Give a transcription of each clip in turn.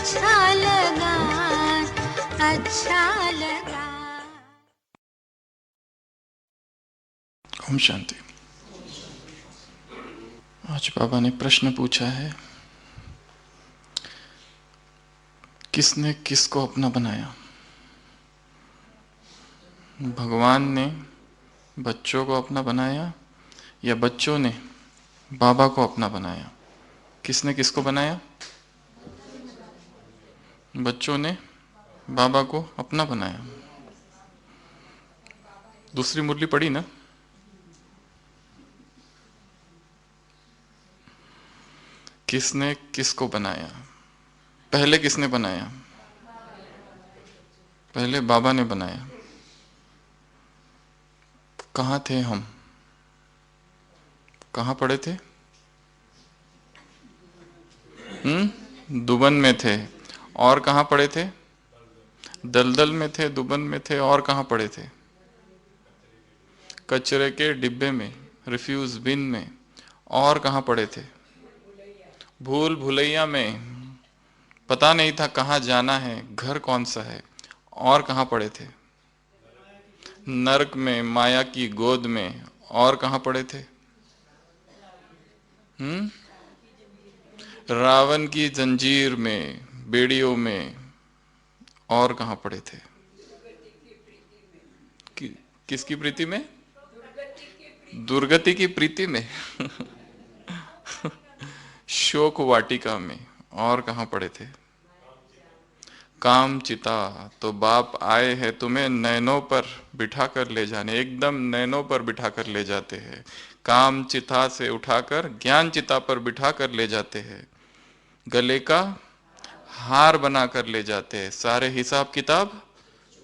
अच्छा लगा, अच्छा लगा। ओम शांति। आज बाबा ने प्रश्न पूछा है, किसने किसको अपना बनाया? भगवान ने बच्चों को अपना बनाया या बच्चों ने बाबा को अपना बनाया? किसने किसको बनाया? बच्चों ने बाबा को अपना बनाया। दूसरी मुरली पढ़ी ना? किसने किसको बनाया? पहले किसने बनाया? पहले बाबा ने बनाया। कहाँ थे हम? कहाँ पड़े थे? दुबन में थे। और कहाँ पड़े थे? दलदल में थे, दुबन में थे। और कहाँ पड़े थे? कचरे के डिब्बे में, रिफ्यूज बिन में। और कहाँ पड़े थे? भूल भुलैया में। पता नहीं था कहाँ जाना है, घर कौन सा है। और कहाँ पड़े थे? नरक में, माया की गोद में। और कहाँ पड़े थे? रावण की जंजीर में, बेड़ियों में। और कहाँ पड़े थे? किसकी प्रीति में? दुर्गति की प्रीति में। शोक वाटिका में। और कहाँ पड़े थे? काम चिता। तो बाप आए हैं तुम्हें नैनों पर बिठा कर ले जाने, एकदम नैनों पर बिठा कर ले जाते हैं। काम चिता से उठाकर ज्ञान चिता पर बिठा कर ले जाते हैं। गले का हार बना कर ले जाते हैं। सारे हिसाब किताब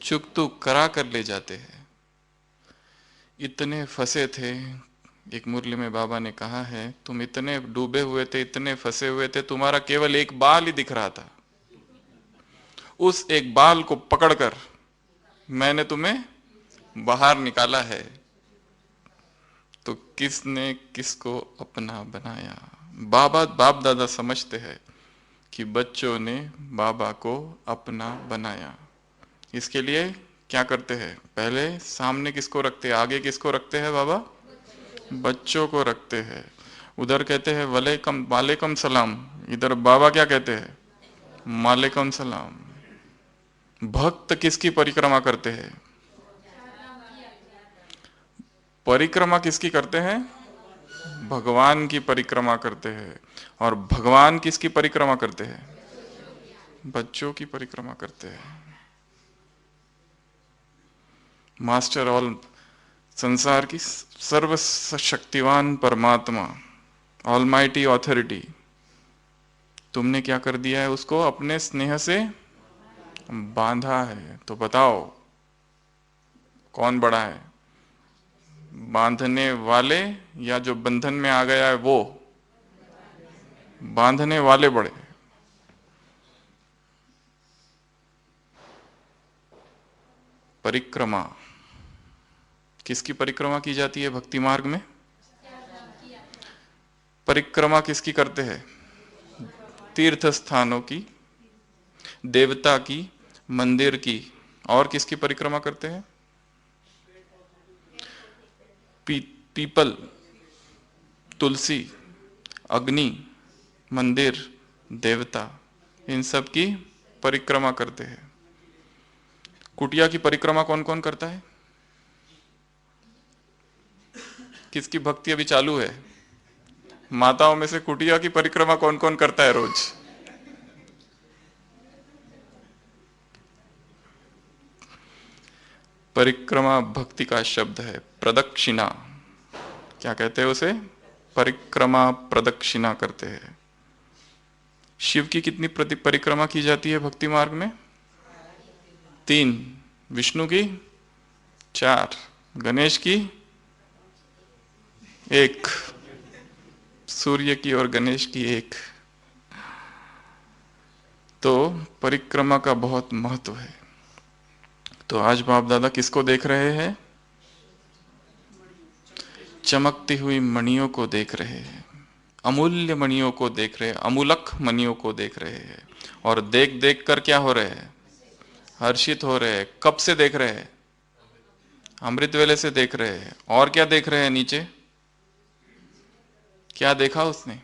चुक करा कर ले जाते हैं। इतने फंसे थे। एक मुरली में बाबा ने कहा है, तुम इतने डूबे हुए थे, इतने फंसे हुए थे, तुम्हारा केवल एक बाल ही दिख रहा था। उस एक बाल को पकड़कर मैंने तुम्हें बाहर निकाला है। तो किसने किसको अपना बनाया? बाबा बाप दादा समझते हैं कि बच्चों ने बाबा को अपना बनाया। इसके लिए क्या करते हैं? पहले सामने किसको रखते हैं? आगे किसको रखते हैं बाबा? बच्चों को रखते हैं। उधर कहते हैं वलेकम वालेकुम सलाम, इधर बाबा क्या कहते हैं? मालेकुम सलाम। भक्त किसकी परिक्रमा करते हैं? परिक्रमा किसकी करते हैं? भगवान की परिक्रमा करते हैं। और भगवान किसकी परिक्रमा करते हैं? बच्चों की परिक्रमा करते हैं। मास्टर ऑल, संसार की सर्वशक्तिवान परमात्मा, ऑलमाइटी ऑथोरिटी, तुमने क्या कर दिया है? उसको अपने स्नेह से बांधा है। तो बताओ कौन बड़ा है? बांधने वाले या जो बंधन में आ गया है वो? बांधने वाले बड़े। परिक्रमा किसकी परिक्रमा की जाती है भक्ति मार्ग में? परिक्रमा किसकी करते हैं? तीर्थ स्थानों की, देवता की, मंदिर की। और किसकी परिक्रमा करते हैं? पीपल, तुलसी, अग्नि, मंदिर, देवता, इन सब की परिक्रमा करते हैं। कुटिया की परिक्रमा कौन कौन करता है? किसकी भक्ति अभी चालू है? माताओं में से कुटिया की परिक्रमा कौन कौन करता है रोज? परिक्रमा भक्ति का शब्द है। प्रदक्षिणा, क्या कहते हैं उसे? परिक्रमा, प्रदक्षिणा करते हैं। शिव की कितनी परिक्रमा की जाती है भक्ति मार्ग में? 3। विष्णु की 4। गणेश की 1। सूर्य की और गणेश की 1। तो परिक्रमा का बहुत महत्व है। तो आज बाप दादा किसको देख रहे हैं? चमकती हुई मणियों को देख रहे हैं। अमूल्य मणियों को देख रहे हैं, अमूलक मणियों को देख रहे हैं। और देख देख कर क्या हो रहे हैं? हर्षित हो रहे हैं। कब से देख रहे हैं? अमृत वेले से देख रहे हैं। और क्या देख रहे हैं नीचे? क्या देखा उसने?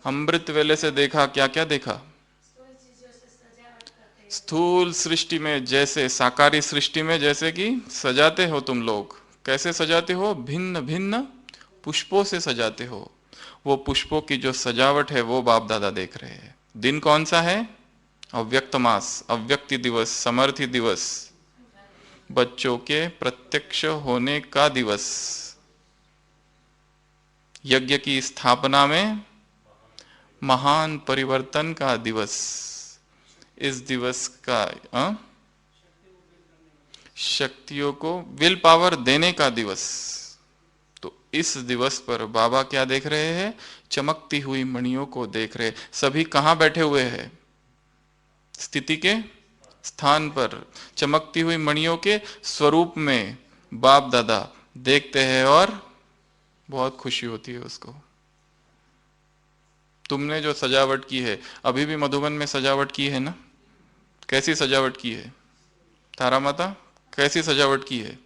अमृत वेले से देखा। क्या क्या देखा? स्थूल सृष्टि में जैसे, साकारी सृष्टि में जैसे कि सजाते हो तुम लोग। कैसे सजाते हो? भिन्न भिन्न पुष्पों से सजाते हो। वो पुष्पों की जो सजावट है वो बाप दादा देख रहे हैं। दिन कौन सा है? अव्यक्त मास, अव्यक्ति दिवस, समर्थी दिवस, बच्चों के प्रत्यक्ष होने का दिवस, यज्ञ की स्थापना में महान परिवर्तन का दिवस। इस दिवस का शक्तियों को विल पावर देने का दिवस। तो इस दिवस पर बाबा क्या देख रहे हैं? चमकती हुई मणियों को देख रहे। सभी कहां बैठे हुए हैं? स्थिति के स्थान पर चमकती हुई मणियों के स्वरूप में बाप दादा देखते हैं और बहुत खुशी होती है उसको। तुमने जो सजावट की है, अभी भी मधुबन में सजावट की है ना? कैसी सजावट की है? तारा माता कैसी सजावट की है?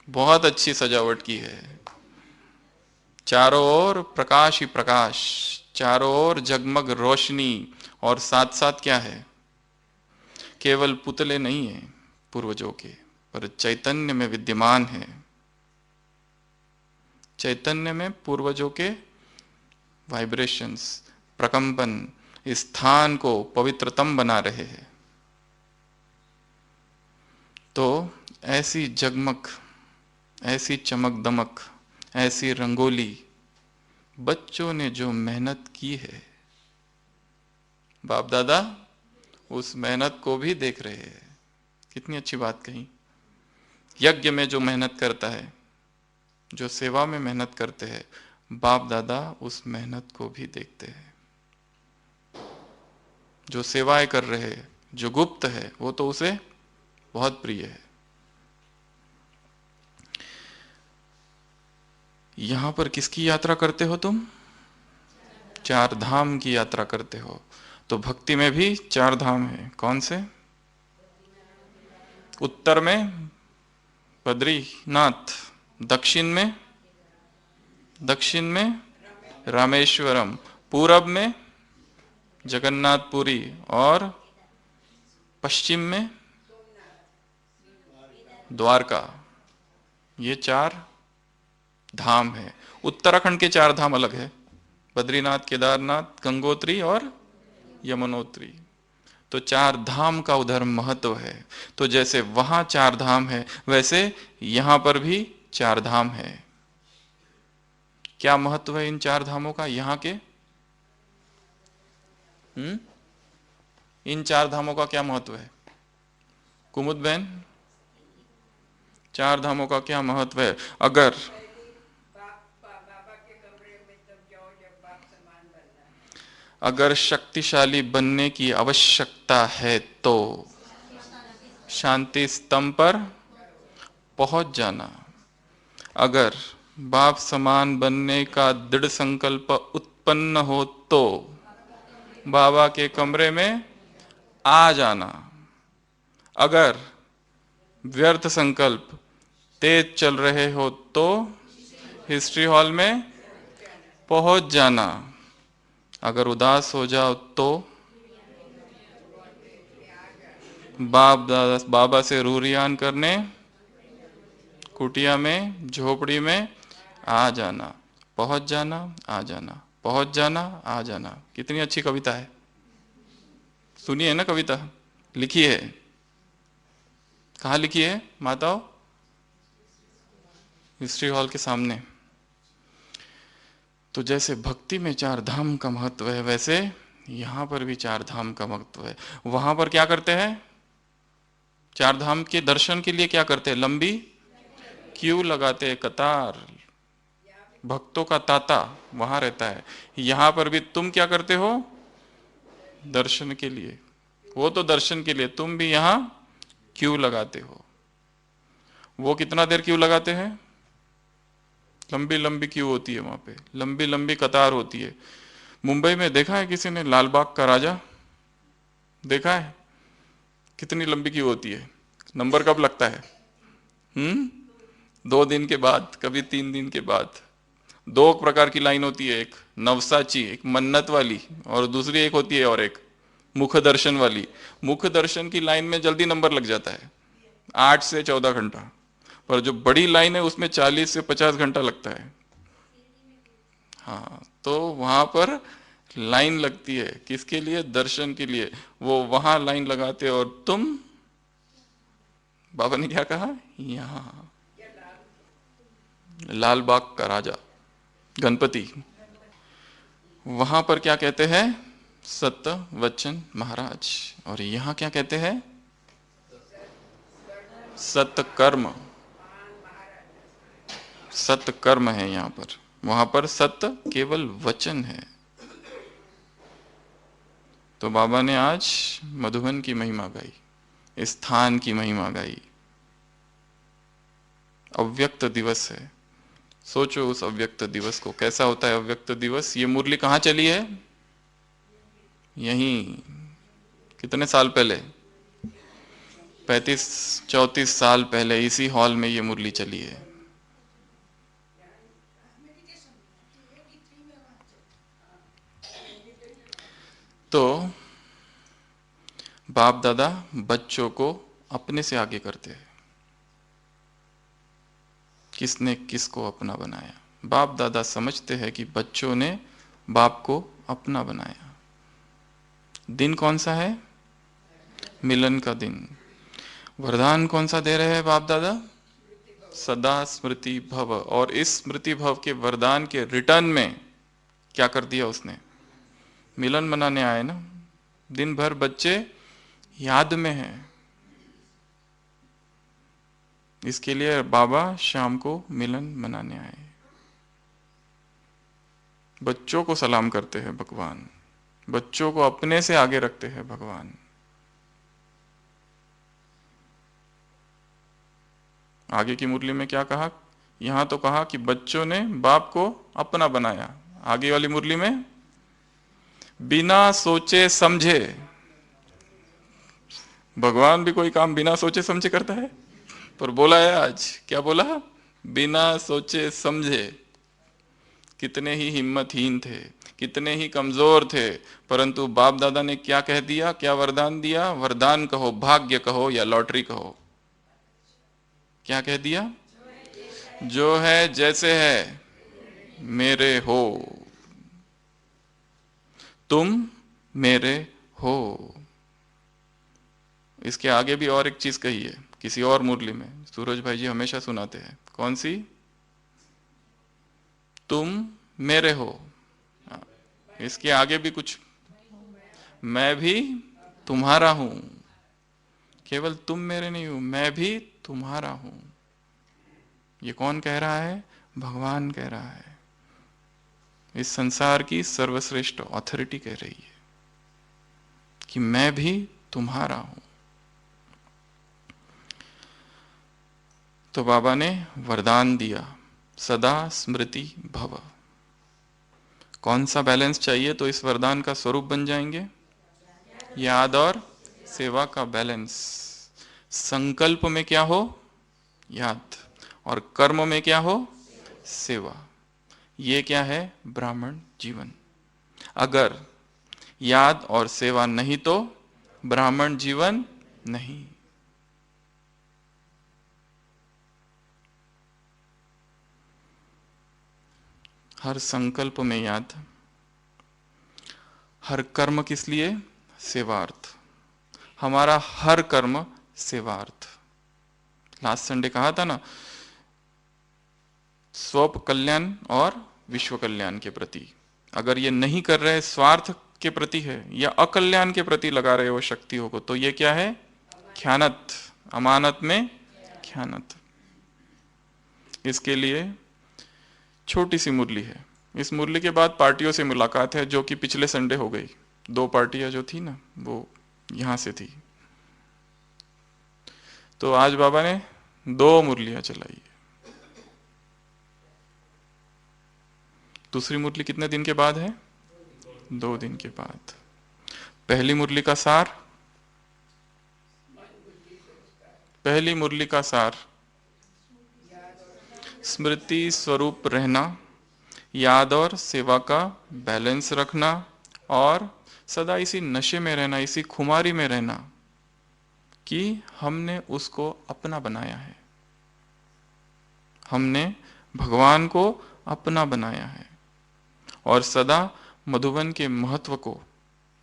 बहुत अच्छी सजावट की है। चारों ओर प्रकाश ही प्रकाश, चारों ओर जगमग रोशनी। और साथ साथ क्या है? केवल पुतले नहीं है पूर्वजों के, पर चैतन्य में विद्यमान है। चैतन्य में पूर्वजों के वाइब्रेशंस, प्रकंपन स्थान को पवित्रतम बना रहे हैं। तो ऐसी जगमग, ऐसी चमक दमक, ऐसी रंगोली बच्चों ने जो मेहनत की है, बाप दादा उस मेहनत को भी देख रहे हैं। कितनी अच्छी बात कही। यज्ञ में जो मेहनत करता है, जो सेवा में मेहनत करते हैं, बाप दादा उस मेहनत को भी देखते हैं। जो सेवाएं कर रहे हैं, जो गुप्त है, वो तो उसे बहुत प्रिय है। यहां पर किसकी यात्रा करते हो तुम? चार धाम की यात्रा करते हो। तो भक्ति में भी चार धाम है। कौन से? उत्तर में बद्रीनाथ, दक्षिण में रामेश्वरम, पूरब में जगन्नाथपुरी, और पश्चिम में द्वारका। ये चार धाम है। उत्तराखंड के चार धाम अलग है, बद्रीनाथ, केदारनाथ, गंगोत्री और यमुनोत्री। तो चार धाम का उधर महत्व है। तो जैसे वहां चार धाम है, वैसे यहां पर भी चार धाम है। क्या महत्व है इन चार धामों का यहाँ के? इन चार धामों का क्या महत्व है? कुमुद बहन, चार धामों का क्या महत्व है? अगर शक्तिशाली बनने की आवश्यकता है तो शांति स्तंभ पर पहुंच जाना। अगर बाप समान बनने का दृढ़ संकल्प उत्पन्न हो तो बाबा के कमरे में आ जाना। अगर व्यर्थ संकल्प तेज चल रहे हो तो हिस्ट्री हॉल में पहुंच जाना। अगर उदास हो जाओ तो बाबा से रूरियान करने कुटिया में, झोपड़ी में आ जाना। पहुंच जाना, आ जाना, पहुंच जाना, आ जाना। कितनी अच्छी कविता है। सुनिए है ना कविता, लिखी है। कहाँ लिखी है माताओ? हिस्ट्री हॉल के सामने। तो जैसे भक्ति में चार धाम का महत्व है, वैसे यहां पर भी चार धाम का महत्व है। वहां पर क्या करते हैं? चार धाम के दर्शन के लिए क्या करते हैं? लंबी क्यू लगाते हैं, कतार। भक्तों का तांता वहां रहता है। यहां पर भी तुम क्या करते हो? दर्शन के लिए। वो तो दर्शन के लिए, तुम भी यहां क्यू लगाते हो। वो कितना देर क्यू लगाते हैं? लंबी लंबी क्यू होती है वहां पे, लंबी लंबी कतार होती है। मुंबई में देखा है किसी ने लाल बाग का राजा? देखा है कितनी लंबी क्यू होती है? नंबर कब लगता है? 2 दिन के बाद, कभी 3 दिन के बाद। दो प्रकार की लाइन होती है, एक नवसाची, एक मन्नत वाली, और दूसरी एक होती है और एक मुख दर्शन वाली। मुख दर्शन की लाइन में जल्दी नंबर लग जाता है, 8 से 14 घंटा। पर जो बड़ी लाइन है उसमें 40 से 50 घंटा लगता है। हाँ, तो वहां पर लाइन लगती है किसके लिए? दर्शन के लिए। वो वहां लाइन लगाते और तुम, बाबा ने क्या कहा? यहाँ लाल बाग का राजा गणपति, वहां पर क्या कहते हैं? सत्य वचन महाराज। और यहां क्या कहते हैं? सत्य कर्म। सत्य कर्म है यहां पर, वहां पर सत्य केवल वचन है। तो बाबा ने आज मधुबन की महिमा गाई, स्थान की महिमा गाई। अव्यक्त दिवस है, सोचो उस अव्यक्त दिवस को, कैसा होता है अव्यक्त दिवस। ये मुरली कहाँ चली है? यहीं। कितने साल पहले? 35-34 साल पहले इसी हॉल में ये मुरली चली है। तो बाप दादा बच्चों को अपने से आगे करते हैं। किसने किसको अपना बनाया? बाप दादा समझते हैं कि बच्चों ने बाप को अपना बनाया। दिन कौन सा है? मिलन का दिन। वरदान कौन सा दे रहे हैं बाप दादा? सदा स्मृति भव। और इस स्मृति भव के वरदान के रिटर्न में क्या कर दिया उसने? मिलन मनाने आए ना। दिन भर बच्चे याद में हैं, इसके लिए बाबा शाम को मिलन मनाने आए। बच्चों को सलाम करते हैं भगवान, बच्चों को अपने से आगे रखते हैं भगवान। आगे की मुरली में क्या कहा? यहां तो कहा कि बच्चों ने बाप को अपना बनाया। आगे वाली मुरली में बिना सोचे समझे। भगवान भी कोई काम बिना सोचे समझे करता है? पर बोला है आज, क्या बोला? बिना सोचे समझे। कितने ही हिम्मतहीन थे, कितने ही कमजोर थे, परंतु बाप दादा ने क्या कह दिया? क्या वरदान दिया? वरदान कहो, भाग्य कहो या लॉटरी कहो, क्या कह दिया? जो है जैसे है मेरे हो, तुम मेरे हो। इसके आगे भी और एक चीज कही है किसी और मुरली में, सूरज भाई जी हमेशा सुनाते हैं। कौन सी? तुम मेरे हो। इसके आगे भी कुछ, मैं भी तुम्हारा हूं। केवल तुम मेरे नहीं हो, मैं भी तुम्हारा हूं। ये कौन कह रहा है? भगवान कह रहा है। इस संसार की सर्वश्रेष्ठ ऑथोरिटी कह रही है कि मैं भी तुम्हारा हूं। तो बाबा ने वरदान दिया, सदा स्मृति भव। कौन सा बैलेंस चाहिए तो इस वरदान का स्वरूप बन जाएंगे? याद और सेवा का बैलेंस। संकल्प में क्या हो? याद। और कर्म में क्या हो? सेवा। ये क्या है? ब्राह्मण जीवन। अगर याद और सेवा नहीं तो ब्राह्मण जीवन नहीं। हर संकल्प में याद, हर कर्म किस लिए? सेवार्थ। हमारा हर कर्म सेवार्थ। लास्ट संडे कहा था ना, स्व कल्याण और विश्व कल्याण के प्रति। अगर ये नहीं कर रहे, स्वार्थ के प्रति है या अकल्याण के प्रति लगा रहे हो शक्तियों को, तो ये क्या है? ख्यानत। अमानत में ख्यानत। इसके लिए छोटी सी मुरली है। इस मुरली के बाद पार्टियों से मुलाकात है, जो कि पिछले संडे हो गई। 2 पार्टियां जो थी ना, वो यहां से थी। तो आज बाबा ने 2 मुरलियां चलाई। दूसरी मुरली कितने दिन के बाद है? 2 दिन के बाद। पहली मुरली का सार, पहली मुरली का सार स्मृति स्वरूप रहना, याद और सेवा का बैलेंस रखना, और सदा इसी नशे में रहना, इसी खुमारी में रहना कि हमने उसको अपना बनाया है, हमने भगवान को अपना बनाया है, और सदा मधुबन के महत्व को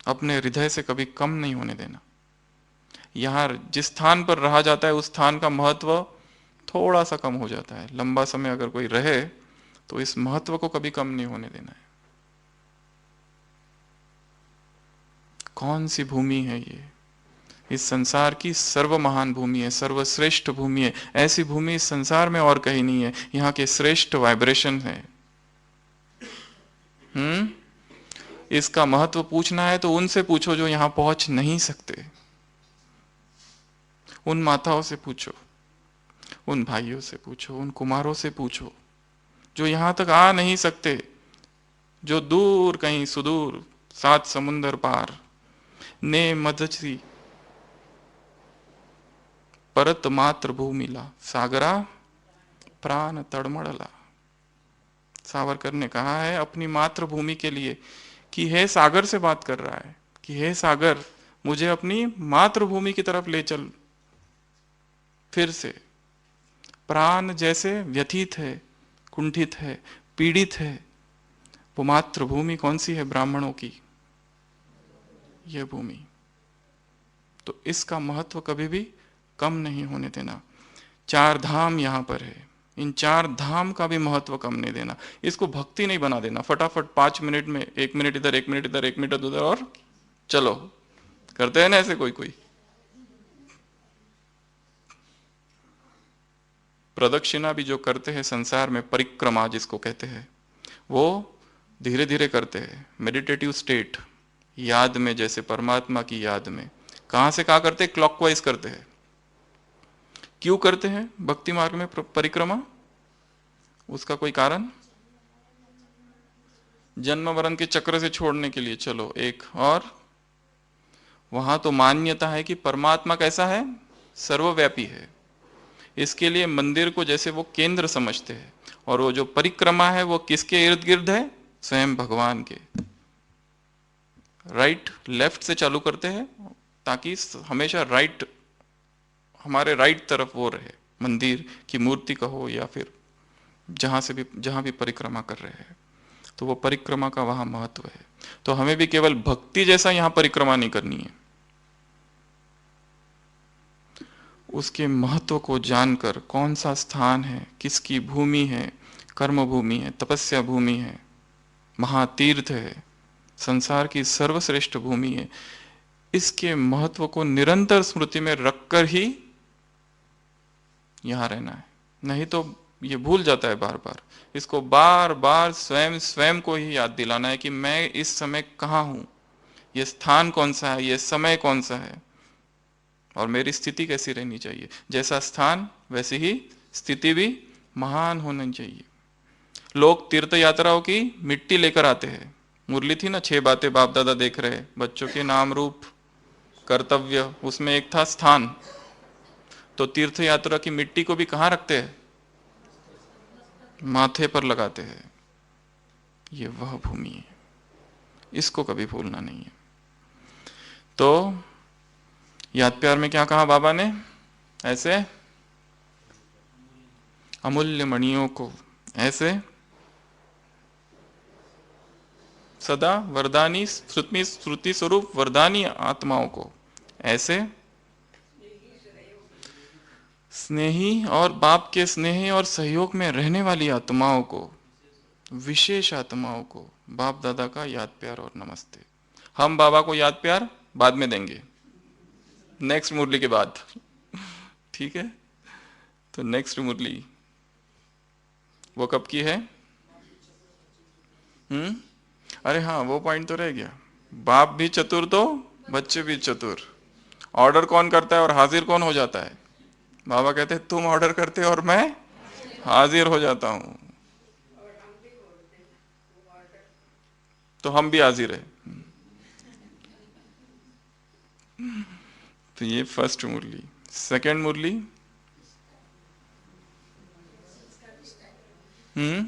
अपने हृदय से कभी कम नहीं होने देना। यहाँ जिस स्थान पर रहा जाता है उस स्थान का महत्व थोड़ा सा कम हो जाता है। लंबा समय अगर कोई रहे तो इस महत्व को कभी कम नहीं होने देना है। कौन सी भूमि है ये? इस संसार की सर्व महान भूमि है, सर्वश्रेष्ठ भूमि है। ऐसी भूमि इस संसार में और कहीं नहीं है। यहाँ के श्रेष्ठ वाइब्रेशन है। इसका महत्व पूछना है तो उनसे पूछो जो यहां पहुंच नहीं सकते, उन माताओं से पूछो, उन भाइयों से पूछो, उन कुमारों से पूछो जो यहां तक आ नहीं सकते, जो दूर कहीं सुदूर 7 समुंदर पार ने मदची परत मात्र भूमिला सागरा प्राण तड़मड़ला। सावरकर ने कहा है अपनी मातृभूमि के लिए कि हे सागर से बात कर रहा है कि हे सागर मुझे अपनी मातृभूमि की तरफ ले चल। फिर से प्राण जैसे व्यथित है, कुंठित है, पीड़ित है। वो मातृभूमि कौन सी है? ब्राह्मणों की यह भूमि। तो इसका महत्व कभी भी कम नहीं होने देना। 4 धाम यहां पर है, इन 4 धाम का भी महत्व कम नहीं देना। इसको भक्ति नहीं बना देना फटाफट 5 मिनट में 1 मिनट इधर 1 मिनट इधर 1 मिनट उधर और चलो, करते हैं ना ऐसे कोई कोई। प्रदक्षिणा भी जो करते हैं संसार में, परिक्रमा जिसको कहते हैं, वो धीरे धीरे करते हैं, मेडिटेटिव स्टेट, याद में, जैसे परमात्मा की याद में। कहां से कहां करते हैं? क्लॉकवाइज करते हैं। क्यों करते हैं भक्ति मार्ग में परिक्रमा? उसका कोई कारण? जन्म मरण के चक्र से छोड़ने के लिए। चलो एक और, वहां तो मान्यता है कि परमात्मा कैसा है? सर्वव्यापी है। इसके लिए मंदिर को जैसे वो केंद्र समझते हैं, और वो जो परिक्रमा है वो किसके इर्द गिर्द है? स्वयं भगवान के। राइट लेफ्ट से चालू करते हैं ताकि हमेशा राइट, हमारे राइट तरफ वो रहे, मंदिर की मूर्ति कहो या फिर जहां भी परिक्रमा कर रहे हैं। तो वो परिक्रमा का वहां महत्व है। तो हमें भी केवल भक्ति जैसा यहां परिक्रमा नहीं करनी है, उसके महत्व को जानकर कौन सा स्थान है, किसकी भूमि है, कर्म भूमि है, तपस्या भूमि है, महातीर्थ है, संसार की सर्वश्रेष्ठ भूमि है, इसके महत्व को निरंतर स्मृति में रखकर ही यहां रहना है। नहीं तो ये भूल जाता है बार बार। इसको बार बार स्वयं को ही याद दिलाना है कि मैं इस समय कहाँ हूं, ये स्थान कौन सा है, ये समय कौन सा है, और मेरी स्थिति कैसी रहनी चाहिए। जैसा स्थान वैसी ही स्थिति भी महान होनी चाहिए। लोग तीर्थ यात्राओं की मिट्टी लेकर आते हैं। मुरली थी ना, 6 बातें बाप दादा देख रहे, बच्चों के नाम रूप कर्तव्य, उसमें एक था स्थान। तो तीर्थ यात्रा की मिट्टी को भी कहाँ रखते हैं? माथे पर लगाते हैं। ये वह भूमि है, इसको कभी भूलना नहीं है। तो याद प्यार में क्या कहा बाबा ने? ऐसे अमूल्य मणियों को, ऐसे सदा वरदानी श्रुति स्वरूप वरदानी आत्माओं को, ऐसे स्नेही और बाप के स्नेह और सहयोग में रहने वाली आत्माओं को, विशेष आत्माओं को बाप दादा का याद प्यार और नमस्ते। हम बाबा को याद प्यार बाद में देंगे, नेक्स्ट मुरली के बाद, ठीक है? तो नेक्स्ट मुरली वो कब की है? अरे हाँ, वो पॉइंट तो रह गया। बाप भी चतुर तो बच्चे भी चतुर। ऑर्डर कौन करता है और हाजिर कौन हो जाता है? बाबा कहते हैं तुम ऑर्डर करते हो और मैं हाजिर हो जाता हूं। तो हम भी हाजिर है। तो ये फर्स्ट मुरली। सेकंड मुरली, हम्म,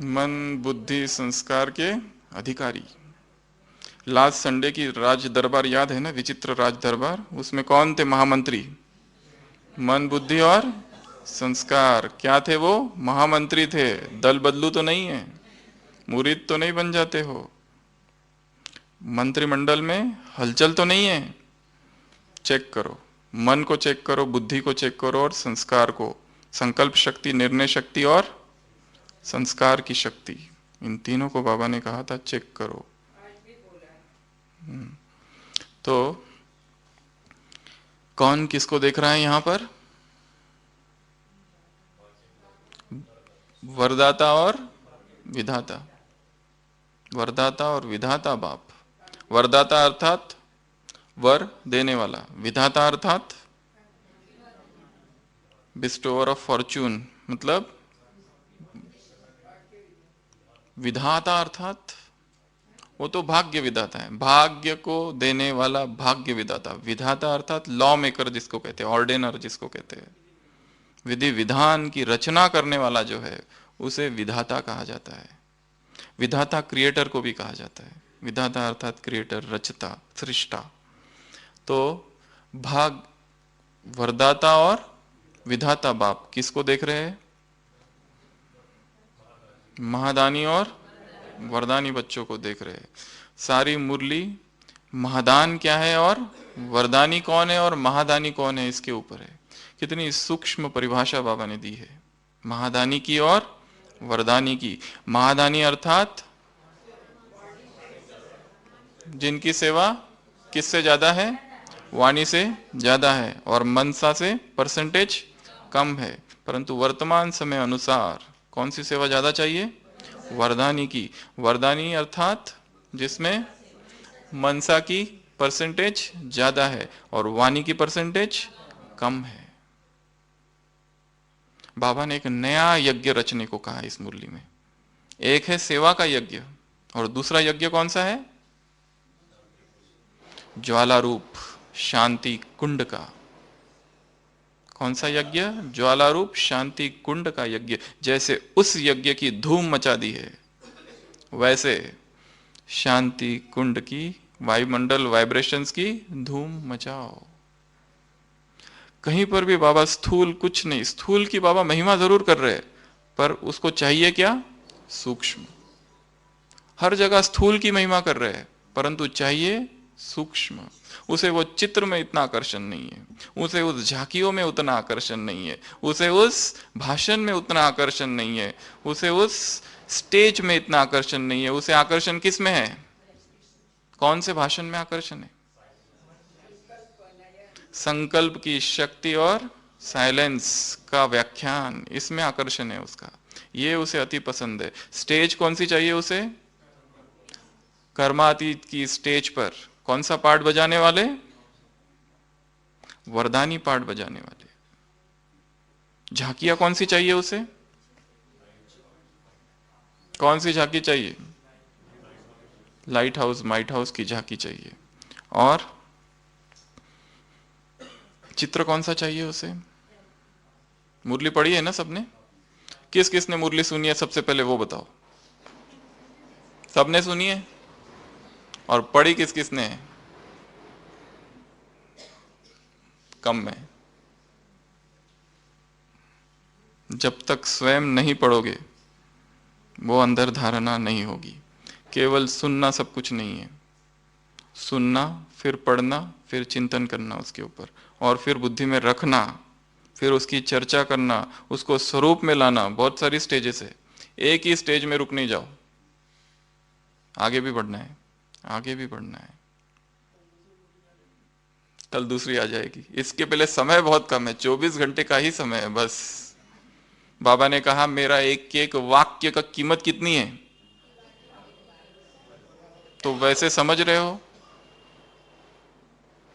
मन बुद्धि संस्कार के अधिकारी। लास्ट संडे की राज दरबार याद है ना, विचित्र राज दरबार, उसमें कौन थे महामंत्री? मन बुद्धि और संस्कार। क्या थे वो? महामंत्री थे। दल बदलू तो नहीं है, मुरीद तो नहीं बन जाते हो, मंत्रिमंडल में हलचल तो नहीं है। चेक करो, मन को चेक करो, बुद्धि को चेक करो और संस्कार को, संकल्प शक्ति, निर्णय शक्ति और संस्कार की शक्ति, इन तीनों को बाबा ने कहा था चेक करो। तो कौन किसको देख रहा है यहां पर? वरदाता और विधाता। वरदाता और विधाता बाप। वरदाता अर्थात वर देने वाला, विधाता अर्थात बिस्टोवर ऑफ फॉर्च्यून, मतलब विधाता अर्थात वो तो भाग्य विधाता है, भाग्य को देने वाला भाग्य विधाता। विधाता अर्थात लॉ मेकर जिसको कहते हैं, ऑर्डिनर जिसको कहते हैं, विधि विधान की रचना करने वाला जो है उसे विधाता कहा जाता है। विधाता क्रिएटर को भी कहा जाता है। विधाता अर्थात क्रिएटर, रचता, सृष्टा। तो भाग वरदाता और विधाता बाप किसको देख रहे हैं? महादानी और वरदानी बच्चों को देख रहे हैं। सारी मुरली महादान क्या है और वरदानी कौन है और महादानी कौन है इसके ऊपर है। कितनी सूक्ष्म परिभाषा बाबा ने दी है महादानी की और वरदानी की। महादानी अर्थात जिनकी सेवा किससे ज्यादा है? वाणी से ज्यादा है और मनसा से परसेंटेज कम है, परंतु वर्तमान समय अनुसार कौन सी सेवा ज्यादा चाहिए? वरदानी की। वरदानी अर्थात जिसमें मनसा की परसेंटेज ज्यादा है और वाणी की परसेंटेज कम है। बाबा ने एक नया यज्ञ रचने को कहा इस मुरली में। एक है सेवा का यज्ञ और दूसरा यज्ञ कौन सा है? ज्वाला रूप शांति कुंड का। कौन सा यज्ञ? ज्वाला रूप शांति कुंड का यज्ञ। जैसे उस यज्ञ की धूम मचा दी है, वैसे शांति कुंड की, वायुमंडल वाइब्रेशंस की धूम मचाओ। कहीं पर भी बाबा स्थूल कुछ नहीं, स्थूल की बाबा महिमा जरूर कर रहे हैं, पर उसको चाहिए क्या? सूक्ष्म। हर जगह स्थूल की महिमा कर रहे हैं, परंतु चाहिए सूक्ष्म। उसे वो चित्र में इतना आकर्षण नहीं है, उसे उस झांकियों में उतना आकर्षण नहीं है, उसे उस भाषण में उतना आकर्षण नहीं है, उसे उस स्टेज में इतना आकर्षण नहीं है। उसे आकर्षण किस में है? कौन से भाषण में आकर्षण है? संकल्प की शक्ति और साइलेंस का व्याख्यान, इसमें आकर्षण है उसका। ये उसे अति पसंद है। स्टेज कौन सी चाहिए उसे? कर्मातीत की स्टेज पर कौन सा पार्ट बजाने वाले? वरदानी पार्ट बजाने वाले। झांकियां कौन सी चाहिए उसे? कौन सी झांकी चाहिए? लाइट हाउस, माइट हाउस की झांकी चाहिए। और चित्र कौन सा चाहिए उसे? मुरली पढ़ी है ना सबने? किस किस ने मुरली सुनी है सबसे पहले वो बताओ। सबने सुनी है? और पढ़ी किस किस ने? कम में। जब तक स्वयं नहीं पढ़ोगे वो अंदर धारणा नहीं होगी। केवल सुनना सब कुछ नहीं है। सुनना, फिर पढ़ना, फिर चिंतन करना उसके ऊपर, और फिर बुद्धि में रखना, फिर उसकी चर्चा करना, उसको स्वरूप में लाना। बहुत सारी स्टेजेस है, एक ही स्टेज में रुक नहीं जाओ, आगे भी बढ़ना है, आगे भी बढ़ना है। कल दूसरी आ जाएगी। इसके पहले समय बहुत कम है, 24 घंटे का ही समय है बस। बाबा ने कहा मेरा एक एक वाक्य का कीमत कितनी है, तो वैसे समझ रहे हो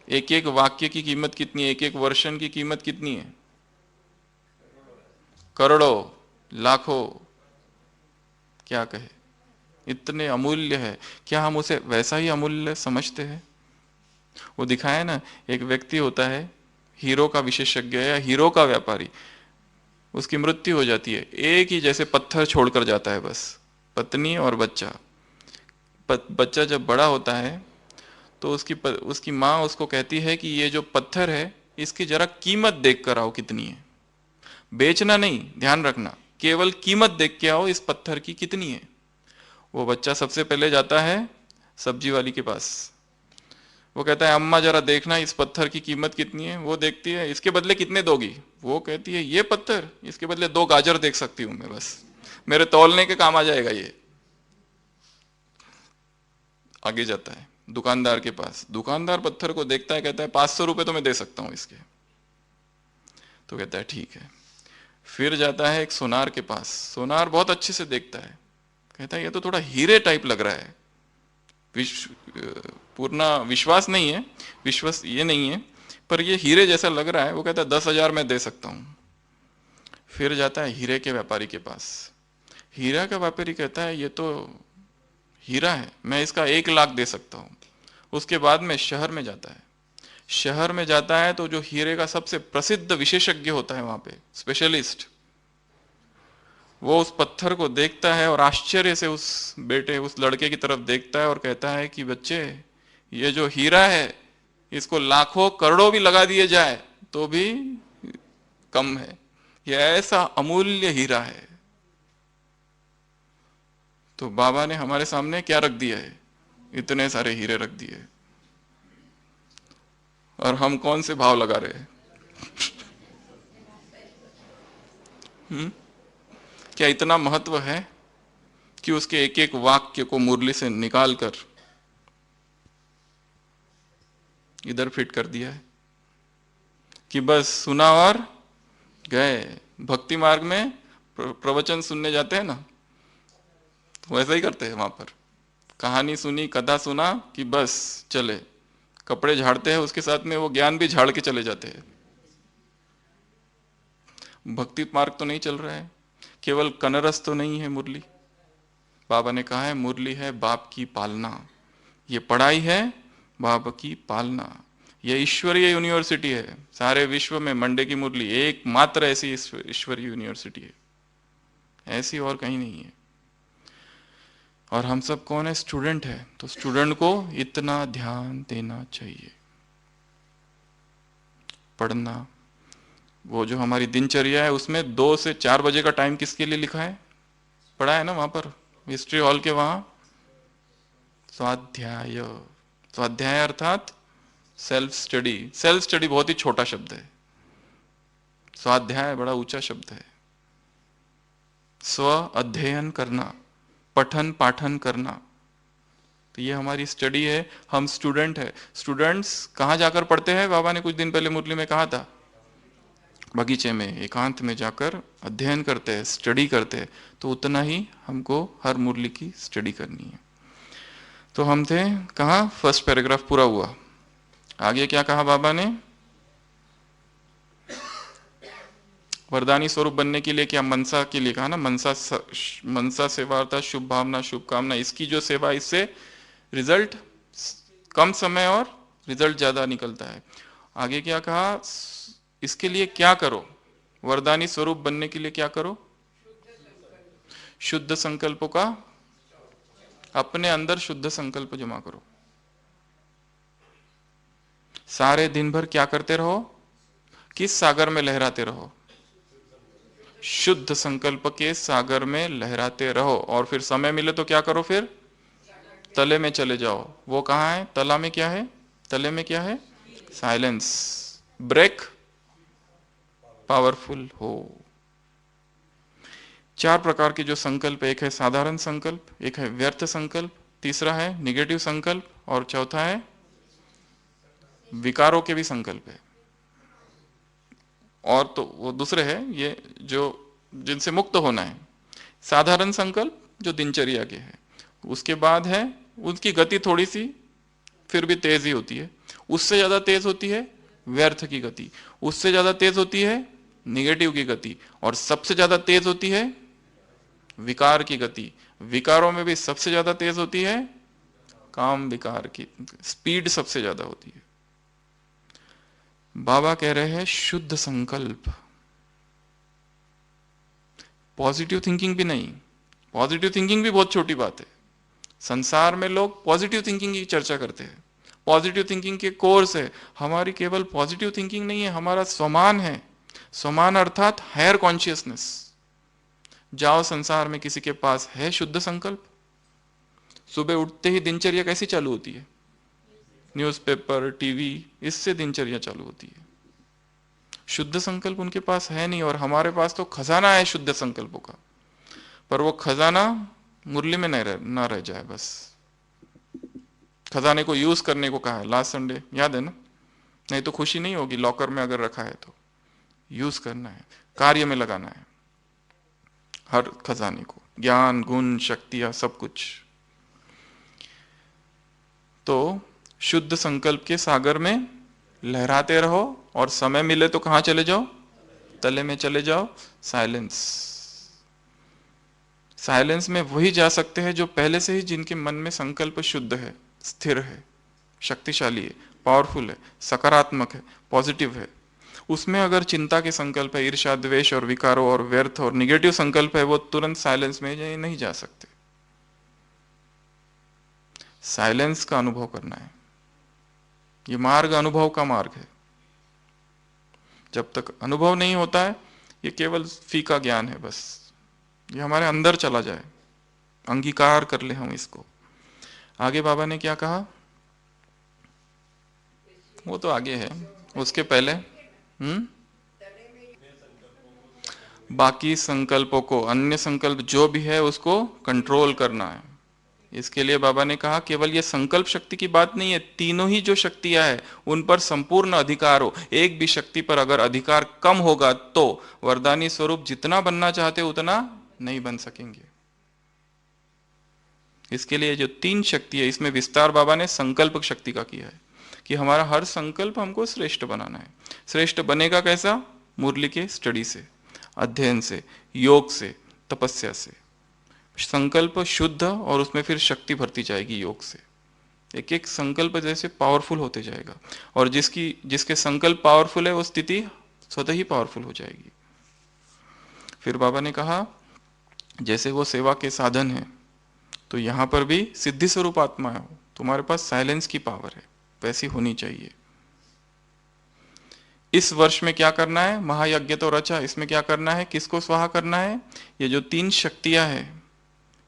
एक एक वाक्य की कीमत कितनी है, एक एक वर्षन की कीमत कितनी है? करोड़ों, लाखों, क्या कहे, इतने अमूल्य है, क्या हम उसे वैसा ही अमूल्य समझते हैं? वो दिखाया ना, एक व्यक्ति होता है हीरो का विशेषज्ञ या हीरो का व्यापारी, उसकी मृत्यु हो जाती है, एक ही जैसे पत्थर छोड़कर जाता है, बस पत्नी और बच्चा। बच्चा जब बड़ा होता है तो उसकी माँ उसको कहती है कि ये जो पत्थर है इसकी जरा कीमत देख कर आओ कितनी है, बेचना नहीं, ध्यान रखना, केवल कीमत देख के आओ इस पत्थर की कितनी है। वो बच्चा सबसे पहले जाता है सब्जी वाली के पास, वो कहता है अम्मा जरा देखना इस पत्थर की कीमत कितनी है। वो देखती है, इसके बदले कितने दोगी? वो कहती है ये पत्थर, इसके बदले 2 गाजर देख सकती हूं मैं, बस मेरे तौलने के काम आ जाएगा ये। आगे जाता है दुकानदार के पास, दुकानदार पत्थर को देखता है, कहता है 500 रुपए तो मैं दे सकता हूं इसके। तो कहता है ठीक है। फिर जाता है एक सोनार के पास, सोनार बहुत अच्छे से देखता है, कहता है ये तो थोड़ा हीरे टाइप लग रहा है, पूर्ण विश्वास नहीं है, विश्वास ये नहीं है, पर ये हीरे जैसा लग रहा है। वो कहता है 10,000 मैं दे सकता हूं। फिर जाता है हीरे के व्यापारी के पास, हीरा का व्यापारी कहता है ये तो हीरा है, मैं इसका 1,00,000 दे सकता हूं। उसके बाद में शहर में जाता है, शहर में जाता है तो जो हीरे का सबसे प्रसिद्ध विशेषज्ञ होता है वहां पे, स्पेशलिस्ट, वो उस पत्थर को देखता है और आश्चर्य से उस लड़के की तरफ देखता है और कहता है कि बच्चे, ये जो हीरा है इसको लाखों करोड़ों भी लगा दिए जाए तो भी कम है, यह ऐसा अमूल्य हीरा है। तो बाबा ने हमारे सामने क्या रख दिया है? इतने सारे हीरे रख दिए, और हम कौन से भाव लगा रहे हैं? क्या इतना महत्व है कि उसके एक एक वाक्य को मुरली से निकालकर इधर फिट कर दिया है कि बस सुना और गए? भक्ति मार्ग में प्रवचन सुनने जाते हैं ना, तो वैसा ही करते हैं वहां पर, कहानी सुनी, कथा सुना कि बस चले, कपड़े झाड़ते हैं उसके साथ में वो ज्ञान भी झाड़ के चले जाते हैं। भक्ति मार्ग तो नहीं चल रहा है, केवल कनरस तो नहीं है मुरली। बाबा ने कहा है मुरली है बाप की पालना, ये पढ़ाई है बाप की पालना, ये ईश्वरीय यूनिवर्सिटी है। सारे विश्व में मंडे की मुरली एकमात्र ऐसी ईश्वरीय यूनिवर्सिटी है, ऐसी और कहीं नहीं है। और हम सब कौन है? स्टूडेंट है, तो स्टूडेंट को इतना ध्यान देना चाहिए। पढ़ना, वो जो हमारी दिनचर्या है उसमें 2 से 4 बजे का टाइम किसके लिए लिखा है? पढ़ा है ना वहां पर हिस्ट्री हॉल के वहां, स्वाध्याय। स्वाध्याय अर्थात सेल्फ स्टडी। सेल्फ स्टडी बहुत ही छोटा शब्द है, स्वाध्याय बड़ा ऊंचा शब्द है। स्व अध्ययन करना, पठन पाठन करना, तो ये हमारी स्टडी है। हम स्टूडेंट है। स्टूडेंट्स कहाँ जाकर पढ़ते हैं? बाबा ने कुछ दिन पहले मुरली में कहा था, बगीचे में एकांत में जाकर अध्ययन करते हैं, स्टडी करते हैं। तो उतना ही हमको हर मुरली की स्टडी करनी है। तो हम थे कहाँ? फर्स्ट पैराग्राफ पूरा हुआ। आगे क्या कहा बाबा ने? वरदानी स्वरूप बनने के लिए क्या? मनसा के लिए कहा ना, मनसा सेवा अर्थात शुभ भावना, शुभ कामना, इसकी जो सेवा, इससे रिजल्ट कम समय और रिजल्ट ज्यादा निकलता है। आगे क्या कहा? इसके लिए क्या करो? वरदानी स्वरूप बनने के लिए क्या करो? शुद्ध संकल्पों का, अपने अंदर शुद्ध संकल्प जमा करो। सारे दिन भर क्या करते रहो? किस सागर में लहराते रहो? शुद्ध संकल्प के सागर में लहराते रहो। और फिर समय मिले तो क्या करो? फिर तले में चले जाओ। वो कहाँ है? तला में क्या है? तले में क्या है? साइलेंस। ब्रेक पावरफुल हो। 4 प्रकार के जो संकल्प, एक है साधारण संकल्प, एक है व्यर्थ संकल्प, तीसरा है निगेटिव संकल्प, और चौथा है विकारों के भी संकल्प है। और तो वो दूसरे है ये जो जिनसे मुक्त होना है। साधारण संकल्प जो दिनचर्या के है, उसके बाद है उनकी गति थोड़ी सी फिर भी तेज ही होती है। उससे ज्यादा तेज होती है व्यर्थ की गति, उससे ज्यादा तेज होती है निगेटिव की गति, और सबसे ज्यादा तेज होती है विकार की गति, विकारों में भी सबसे ज्यादा तेज होती है काम विकार की स्पीड सबसे ज्यादा होती है। बाबा कह रहे हैं शुद्ध संकल्प, पॉजिटिव थिंकिंग भी नहीं। पॉजिटिव थिंकिंग भी बहुत छोटी बात है। संसार में लोग पॉजिटिव थिंकिंग की चर्चा करते हैं, पॉजिटिव थिंकिंग के कोर्स है। हमारी केवल पॉजिटिव थिंकिंग नहीं है, हमारा स्वमान है। स्वमान अर्थात हायर कॉन्शियसनेस। जाओ संसार में किसी के पास है शुद्ध संकल्प, सुबह उठते ही दिनचर्या कैसी चालू होती है? न्यूज़पेपर, टीवी, इससे दिनचर्या चालू होती है। शुद्ध संकल्प उनके पास है नहीं, और हमारे पास तो खजाना है शुद्ध संकल्पों का, पर वो खजाना मुरली में ना रह जाए बस। खजाने को यूज करने को कहा है लास्ट संडे, याद है ना? नहीं तो खुशी नहीं होगी। लॉकर में अगर रखा है तो यूज करना है, कार्य में लगाना है हर खजाने को, ज्ञान, गुण, शक्तियां, सब कुछ। तो शुद्ध संकल्प के सागर में लहराते रहो, और समय मिले तो कहां चले जाओ? तले में चले जाओ, साइलेंस। साइलेंस में वही जा सकते हैं जो पहले से ही जिनके मन में संकल्प शुद्ध है, स्थिर है, शक्तिशाली है, पावरफुल है, सकारात्मक है, पॉजिटिव है। उसमें अगर चिंता के संकल्प है, ईर्ष्या, द्वेष और विकारों और व्यर्थ और निगेटिव संकल्प है, वो तुरंत साइलेंस में नहीं जा सकते। साइलेंस का अनुभव करना है। ये मार्ग अनुभव का मार्ग है। जब तक अनुभव नहीं होता है, ये केवल फीका ज्ञान है बस। ये हमारे अंदर चला जाए, अंगीकार कर ले हम इसको। आगे बाबा ने क्या कहा? वो तो आगे है, उसके पहले बाकी संकल्पों को, अन्य संकल्प जो भी है उसको कंट्रोल करना है। इसके लिए बाबा ने कहा केवल ये संकल्प शक्ति की बात नहीं है, तीनों ही जो शक्तियां हैं उन पर संपूर्ण अधिकार हो। एक भी शक्ति पर अगर अधिकार कम होगा तो वरदानी स्वरूप जितना बनना चाहते उतना नहीं बन सकेंगे। इसके लिए जो तीन शक्ति है, इसमें विस्तार बाबा ने संकल्प शक्ति का किया है कि हमारा हर संकल्प हमको श्रेष्ठ बनाना है। श्रेष्ठ बनेगा कैसा? मुरली के स्टडी से, अध्ययन से, योग से, तपस्या से। संकल्प शुद्ध, और उसमें फिर शक्ति भरती जाएगी योग से। एक एक संकल्प जैसे पावरफुल होते जाएगा, और जिसके संकल्प पावरफुल है वो स्थिति स्वतः ही पावरफुल हो जाएगी। फिर बाबा ने कहा जैसे वो सेवा के साधन है, तो यहां पर भी सिद्धि स्वरूप आत्मा है, तुम्हारे पास साइलेंस की पावर है, वैसी होनी चाहिए। इस वर्ष में क्या करना है? महायज्ञ तो रचा, इसमें क्या करना है? किसको स्वाहा करना है? ये जो तीन शक्तियां हैं,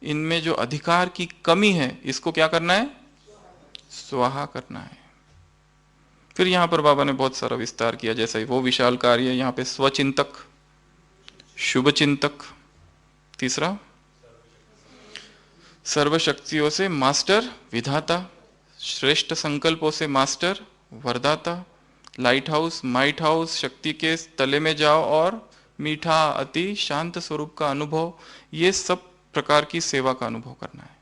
इनमें जो अधिकार की कमी है, इसको क्या करना है? स्वाहा करना है। फिर यहां पर बाबा ने बहुत सारा विस्तार किया, जैसा वो विशाल कार्य, यहां पे स्वचिंतक, शुभ चिंतक, तीसरा सर्वशक्तियों से मास्टर विधाता, श्रेष्ठ संकल्पों से मास्टर वरदाता, लाइट हाउस, माइट हाउस, शक्ति के तले में जाओ और मीठा, अति शांत स्वरूप का अनुभव, ये सब प्रकार की सेवा का अनुभव करना है।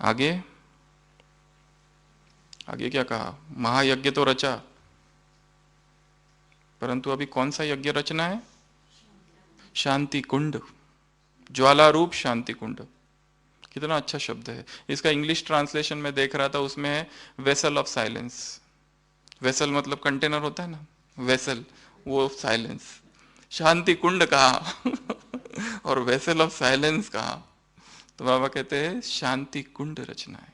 आगे आगे क्या कहा? महायज्ञ तो रचा, परंतु अभी कौन सा यज्ञ रचना है? शांति कुंड, ज्वाला रूप शांति कुंड। कितना अच्छा शब्द है। इसका इंग्लिश ट्रांसलेशन में देख रहा था, उसमें है वेसल ऑफ साइलेंस। वेसल मतलब कंटेनर होता है ना, वेसल, वो साइलेंस। शांति कुंड कहा और वेसल ऑफ साइलेंस कहा, तो बाबा कहते हैं शांति कुंड रचना है।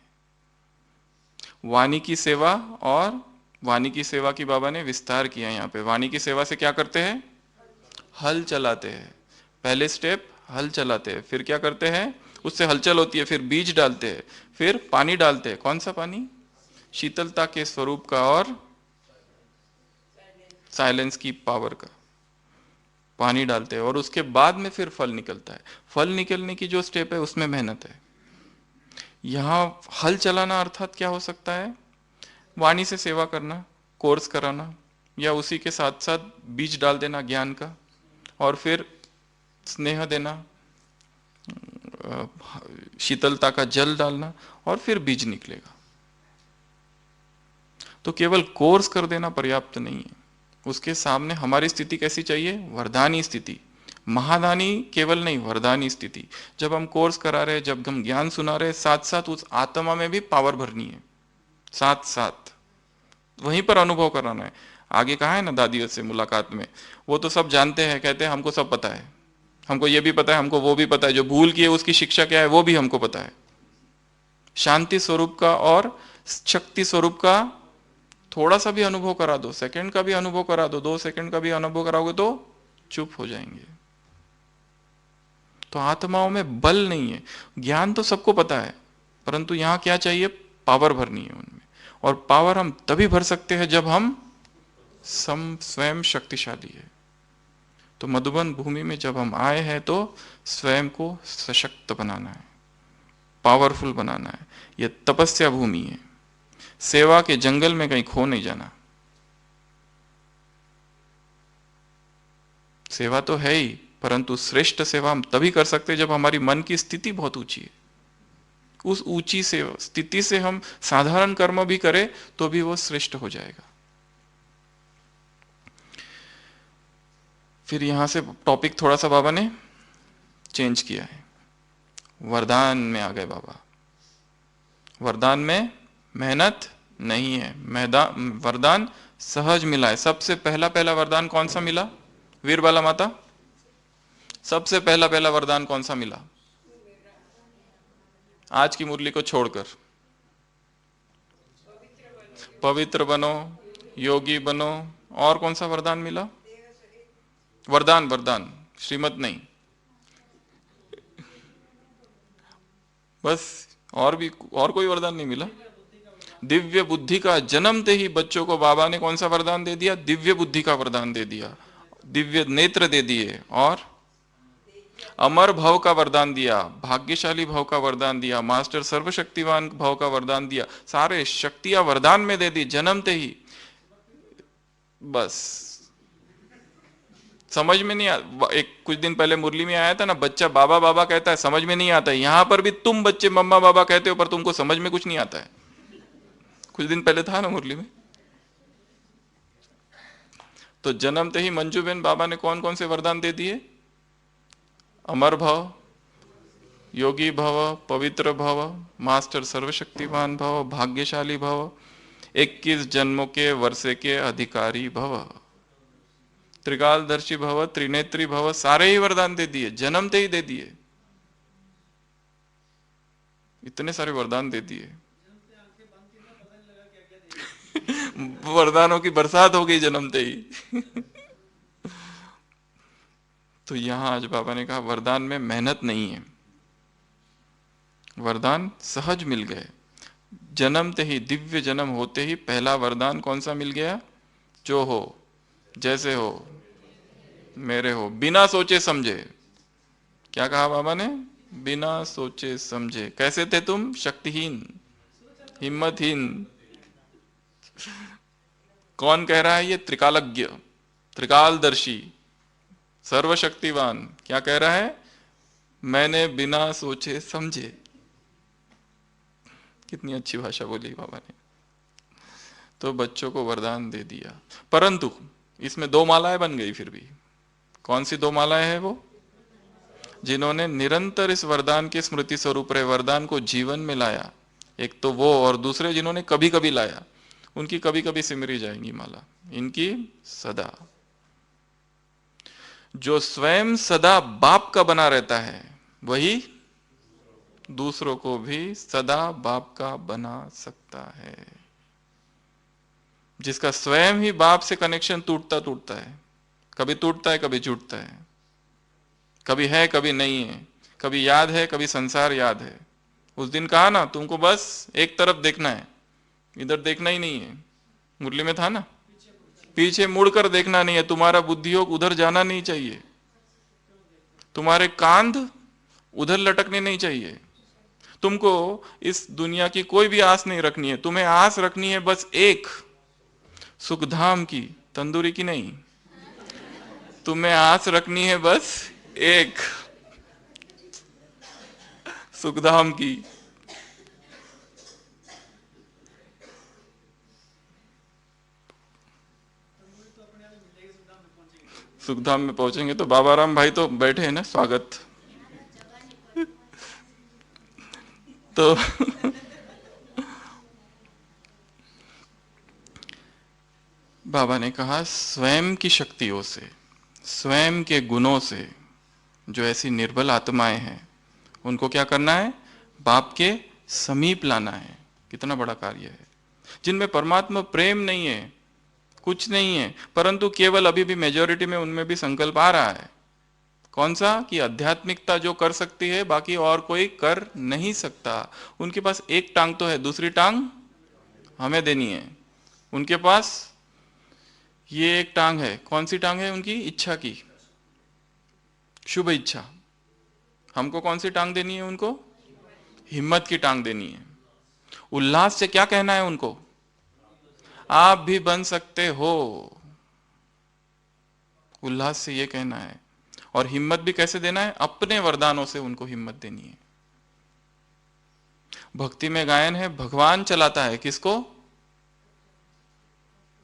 वाणी की सेवा, और वाणी की सेवा की बाबा ने विस्तार किया यहाँ पे। वाणी की सेवा से क्या करते हैं? हल चलाते हैं। पहले स्टेप हल चलाते हैं, फिर क्या करते हैं? उससे हलचल होती है, फिर बीज डालते हैं, फिर पानी डालते हैं। कौन सा पानी? शीतलता के स्वरूप का और साइलेंस की पावर का पानी डालते हैं, और उसके बाद में फिर फल निकलता है। फल निकलने की जो स्टेप है उसमें मेहनत है। यहां हल चलाना अर्थात क्या हो सकता है? वाणी से सेवा करना, कोर्स कराना, या उसी के साथ साथ बीज डाल देना ज्ञान का, और फिर स्नेह देना, शीतलता का जल डालना, और फिर बीज निकलेगा। तो केवल कोर्स कर देना पर्याप्त नहीं है। उसके सामने हमारी स्थिति कैसी चाहिए? वरदानी स्थिति, महादानी केवल नहीं, वरदानी स्थिति। जब हम कोर्स करा रहे, जब हम ज्ञान सुना रहे, साथ साथ उस आत्मा में भी पावर भरनी है, साथ साथ वहीं पर अनुभव कराना है। आगे कहा है ना दादियों से मुलाकात में, वो तो सब जानते हैं, कहते हैं हमको सब पता है, हमको ये भी पता है, हमको वो भी पता है, जो भूल की है उसकी शिक्षा क्या है वो भी हमको पता है। शांति स्वरूप का और शक्ति स्वरूप का थोड़ा सा भी अनुभव करा दो, सेकंड का भी अनुभव करा दो, 2 सेकंड का भी अनुभव कराओगे तो चुप हो जाएंगे। तो आत्माओं में बल नहीं है। ज्ञान तो सबको पता है, परंतु यहां क्या चाहिए, पावर भरनी है उनमें। और पावर हम तभी भर सकते हैं जब हम स्वयं शक्तिशाली है। तो मधुबन भूमि में जब हम आए हैं तो स्वयं को सशक्त बनाना है, पावरफुल बनाना है। यह तपस्या भूमि है, सेवा के जंगल में कहीं खो नहीं जाना। सेवा तो है ही, परंतु श्रेष्ठ सेवा हम तभी कर सकते हैं जब हमारी मन की स्थिति बहुत ऊंची है। उस ऊंची सेवा स्थिति से हम साधारण कर्म भी करें तो भी वो श्रेष्ठ हो जाएगा। फिर यहां से टॉपिक थोड़ा सा बाबा ने चेंज किया है, वरदान में आ गए बाबा। वरदान में मेहनत नहीं है, वरदान सहज मिला है। सबसे पहला पहला वरदान कौन सा मिला, वीरबाला माता? सबसे पहला पहला वरदान कौन सा मिला? आज की मुरली को छोड़कर, पवित्र बनो, योगी बनो। और कौन सा वरदान मिला? वरदान, वरदान, श्रीमत नहीं, बस। और कोई वरदान नहीं मिला। दिव्य बुद्धि का, जन्मते ही बच्चों को बाबा ने कौन सा वरदान दे दिया? दिव्य बुद्धि का वरदान दे दिया, दिव्य नेत्र दे दिए, और अमर भाव का वरदान दिया, भाग्यशाली भाव का वरदान दिया, मास्टर सर्वशक्तिवान भाव का वरदान दिया। सारे शक्तियां वरदान में दे दी जन्मते ही। बस समझ में नहीं एक कुछ दिन पहले मुरली में आया था ना, बच्चा बाबा बाबा कहता है, समझ में नहीं आता है। यहां पर भी तुम बच्चे मम्मा बाबा कहते हो, पर तुमको समझ में कुछ नहीं आता है। कुछ दिन पहले था ना मुरली में। तो जन्मते ही मंजूबेन बाबा ने कौन कौन से वरदान दे दिए? अमर भव, योगी भव, पवित्र भव, मास्टर सर्वशक्तिमान भव, भाग्यशाली भव, 21 जन्मों के वर्षे के अधिकारी भव, त्रिकालदर्शी भव, त्रिनेत्री भव। सारे ही वरदान दे दिए, जन्मते ही दे दिए। इतने सारे वरदान दे दिए वरदानों की बरसात हो गई जन्मते ही तो यहां आज बाबा ने कहा वरदान में मेहनत नहीं है, वरदान सहज मिल गए। जन्मते ही, दिव्य जन्म होते ही पहला वरदान कौन सा मिल गया? जो हो, जैसे हो, मेरे हो, बिना सोचे समझे। क्या कहा बाबा ने? बिना सोचे समझे। कैसे थे तुम? शक्तिहीन, हिम्मतहीन। कौन कह रहा है ये? त्रिकालज्ञ, त्रिकालदर्शी, सर्वशक्तिवान। क्या कह रहा है? मैंने बिना सोचे समझे। कितनी अच्छी भाषा बोली बाबा ने। तो बच्चों को वरदान दे दिया, परंतु इसमें 2 मालाएं बन गई फिर भी। कौन सी 2 मालाएं हैं वो? जिन्होंने निरंतर इस वरदान के स्मृति स्वरूप रहे, वरदान को जीवन में लाया। एक तो वो, और दूसरे जिन्होंने कभी कभी लाया, उनकी कभी कभी सिमरी जाएंगी माला, इनकी सदा। जो स्वयं सदा बाप का बना रहता है, वही दूसरों को भी सदा बाप का बना सकता है। जिसका स्वयं ही बाप से कनेक्शन टूटता टूटता है, कभी टूटता है, कभी जुटता है, कभी है कभी नहीं है, कभी याद है, कभी संसार याद है। उस दिन कहा ना, तुमको बस एक तरफ देखना है, इधर देखना ही नहीं है। मुरली में था ना, पीछे मुड़कर देखना नहीं है, तुम्हारा बुद्धियोग उधर जाना नहीं चाहिए, तुम्हारे कांध उधर लटकने नहीं चाहिए। तुमको इस दुनिया की कोई भी आस नहीं रखनी है, तुम्हें आस रखनी है बस एक, सुखधाम की, तंदूरी की नहीं। तुम्हें आस रखनी है बस एक, सुखधाम की। सुखधाम में पहुंचेंगे तो बाबा राम भाई तो बैठे हैं ना, स्वागत। तो बाबा ने कहा स्वयं की शक्तियों से, स्वयं के गुणों से जो ऐसी निर्बल आत्माएं हैं उनको क्या करना है, बाप के समीप लाना है। कितना बड़ा कार्य है। जिनमें परमात्मा प्रेम नहीं है, कुछ नहीं है, परंतु केवल अभी भी मेजॉरिटी में उनमें भी संकल्प आ रहा है। कौन सा? कि आध्यात्मिकता जो कर सकती है बाकी और कोई कर नहीं सकता। उनके पास एक टांग तो है, दूसरी टांग हमें देनी है। उनके पास ये एक टांग है, कौन सी टांग है? उनकी इच्छा की, शुभ इच्छा। हमको कौन सी टांग देनी है? उनको हिम्मत की टांग देनी है। उल्लास से क्या कहना है उनको? आप भी बन सकते हो। उल्लास से ये कहना है। और हिम्मत भी कैसे देना है? अपने वरदानों से उनको हिम्मत देनी है। भक्ति में गायन है, भगवान चलाता है किसको?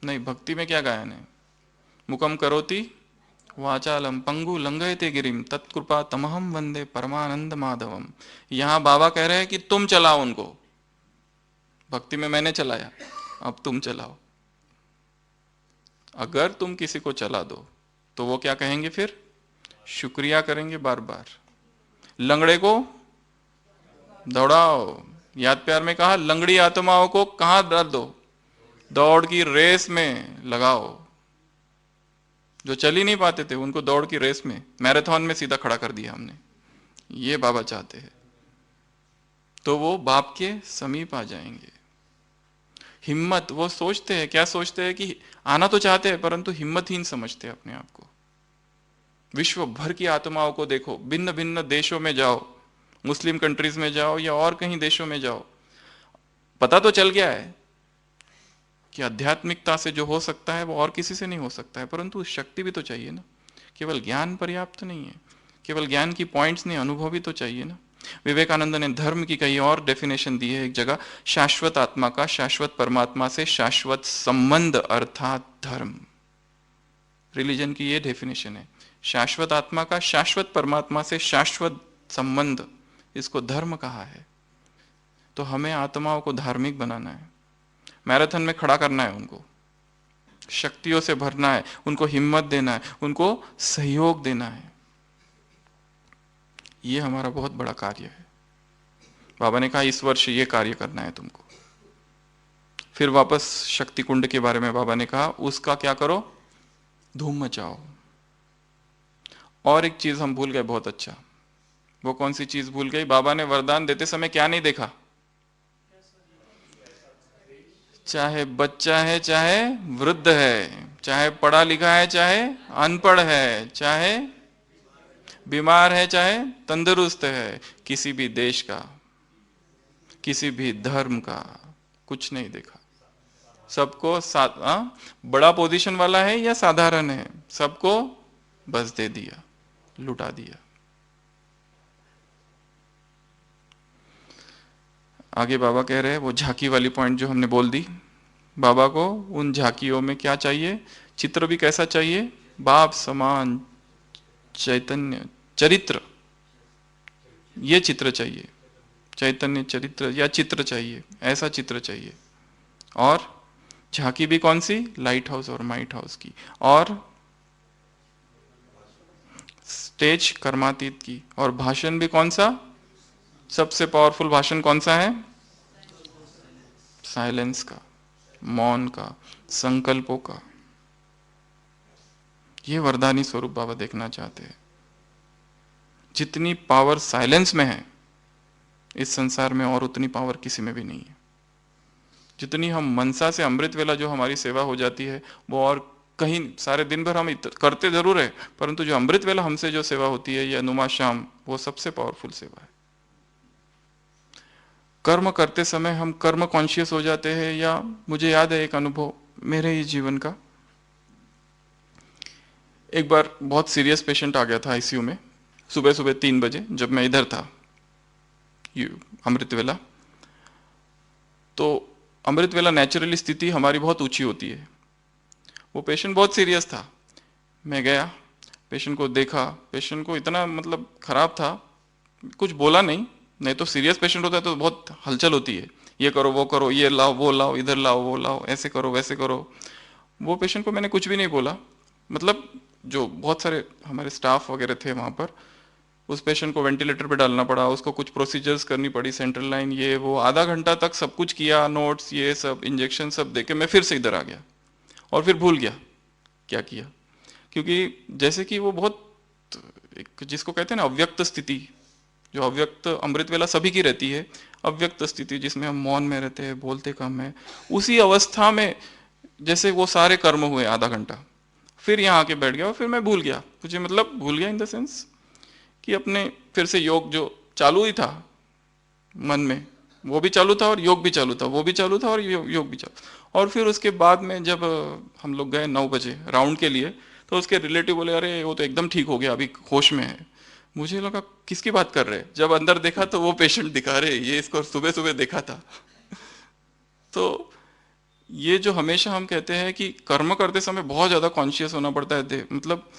नहीं, भक्ति में क्या गायन है? मुकम करोति वाचालम पंगु लंघयते गिरिम तत्कृपा तमहम वंदे परमानंद माधवम। यहां बाबा कह रहे हैं कि तुम चलाओ उनको। भक्ति में मैंने चलाया, अब तुम चलाओ। अगर तुम किसी को चला दो तो वो क्या कहेंगे फिर? शुक्रिया करेंगे बार बार। लंगड़े को दौड़ाओ। याद प्यार में कहा लंगड़ी आत्माओं को कहां डाल दो? दौड़ की रेस में लगाओ। जो चल ही नहीं पाते थे उनको दौड़ की रेस में, मैराथन में सीधा खड़ा कर दिया हमने। ये बाबा चाहते हैं। तो वो बाप के समीप आ जाएंगे। हिम्मत, वो सोचते हैं, क्या सोचते हैं कि आना तो चाहते हैं परंतु हिम्मतहीन समझते हैं अपने आप को। विश्व भर की आत्माओं को देखो, भिन्न भिन्न देशों में जाओ, मुस्लिम कंट्रीज में जाओ या और कहीं देशों में जाओ, पता तो चल गया है कि आध्यात्मिकता से जो हो सकता है वो और किसी से नहीं हो सकता है, परंतु शक्ति भी तो चाहिए ना। केवल ज्ञान पर्याप्त नहीं है, केवल ज्ञान की पॉइंट्स नहीं, अनुभव भी तो चाहिए ना। विवेकानंद ने धर्म की कहीं और डेफिनेशन दी है एक जगह, शाश्वत आत्मा का शाश्वत परमात्मा से शाश्वत संबंध अर्थात धर्म। रिलीजन की ये डेफिनेशन है, शाश्वत आत्मा का शाश्वत परमात्मा से शाश्वत संबंध, इसको धर्म कहा है। तो हमें आत्माओं को धार्मिक बनाना है, मैराथन में खड़ा करना है, उनको शक्तियों से भरना है, उनको हिम्मत देना है, उनको सहयोग देना है। ये हमारा बहुत बड़ा कार्य है। बाबा ने कहा इस वर्ष ये कार्य करना है तुमको। फिर वापस शक्ति कुंड के बारे में बाबा ने कहा उसका क्या करो? धूम मचाओ। और एक चीज हम भूल गए बहुत अच्छा। वो कौन सी चीज भूल गई? बाबा ने वरदान देते समय क्या नहीं देखा? चाहे बच्चा है, चाहे वृद्ध है, चाहे पढ़ा लिखा है, चाहे अनपढ़ है, चाहे बीमार है, चाहे तंदुरुस्त है, किसी भी देश का, किसी भी धर्म का कुछ नहीं देखा। सबको बड़ा पोजीशन वाला है या साधारण है, सबको बस दे दिया, लुटा दिया। आगे बाबा कह रहे हैं वो झांकी वाली पॉइंट जो हमने बोल दी, बाबा को उन झांकियों में क्या चाहिए? चित्र भी कैसा चाहिए? बाप समान चैतन्य चरित्र, ये चित्र चाहिए। चैतन्य चरित्र या चित्र चाहिए, ऐसा चित्र चाहिए। और झांकी भी कौन सी? लाइट हाउस और माइट हाउस की। और स्टेज कर्मातीत की। और भाषण भी कौन सा? सबसे पावरफुल भाषण कौन सा है? साइलेंस का, मौन का, संकल्पों का। ये वरदानी स्वरूप बाबा देखना चाहते हैं। जितनी पावर साइलेंस में है इस संसार में और उतनी पावर किसी में भी नहीं है। जितनी हम मनसा से अमृत वेला जो हमारी सेवा हो जाती है वो और कहीं, सारे दिन भर हम करते जरूर है परंतु जो अमृत वेला हमसे जो सेवा होती है या नुमा शाम, वो सबसे पावरफुल सेवा है। कर्म करते समय हम कर्म कॉन्शियस हो जाते हैं। या मुझे याद है एक अनुभव मेरे ही जीवन का, एक बार बहुत सीरियस पेशेंट आ गया था आईसीयू में, सुबह सुबह 3 बजे जब मैं इधर था अमृत वेला। तो अमृत वेला नेचुरली स्थिति हमारी बहुत ऊंची होती है। वो पेशेंट बहुत सीरियस था। मैं गया, पेशेंट को देखा, पेशेंट को इतना मतलब खराब था, कुछ बोला नहीं, नहीं तो सीरियस पेशेंट होता है तो बहुत हलचल होती है, ये करो वो करो, ये लाओ वो लाओ, इधर लाओ वो लाओ, ऐसे करो वैसे करो। वो पेशेंट को मैंने कुछ भी नहीं बोला, मतलब जो बहुत सारे हमारे स्टाफ वगैरह थे वहाँ पर, उस पेशेंट को वेंटिलेटर पे डालना पड़ा, उसको कुछ प्रोसीजर्स करनी पड़ी, सेंट्रल लाइन ये वो, आधा घंटा तक सब कुछ किया, नोट्स ये सब इंजेक्शन सब देके मैं फिर से इधर आ गया और फिर भूल गया क्या किया। क्योंकि जैसे कि वो बहुत एक जिसको कहते हैं ना अव्यक्त स्थिति, जो अव्यक्त अमृत वेला सभी की रहती है, अव्यक्त स्थिति जिसमें हम मौन में रहते हैं, बोलते कम है, उसी अवस्था में जैसे वो सारे कर्म हुए आधा घंटा, फिर यहाँ आके बैठ गया और फिर मैं भूल गया, मुझे मतलब भूल गया इन द सेंस कि अपने फिर से योग जो चालू ही था मन में, वो भी चालू था और योग भी चालू था, वो भी चालू था और योग भी चालू। और फिर उसके बाद में जब हम लोग गए 9 बजे राउंड के लिए, तो उसके रिलेटिव बोले अरे वो तो एकदम ठीक हो गया, अभी होश में है। मुझे लगा किसकी बात कर रहे हैं, जब अंदर देखा तो वो पेशेंट दिखा रहे, ये इसको सुबह सुबह देखा था। तो ये जो हमेशा हम कहते हैं कि कर्म करते समय बहुत ज्यादा कॉन्शियस होना पड़ता है, मतलब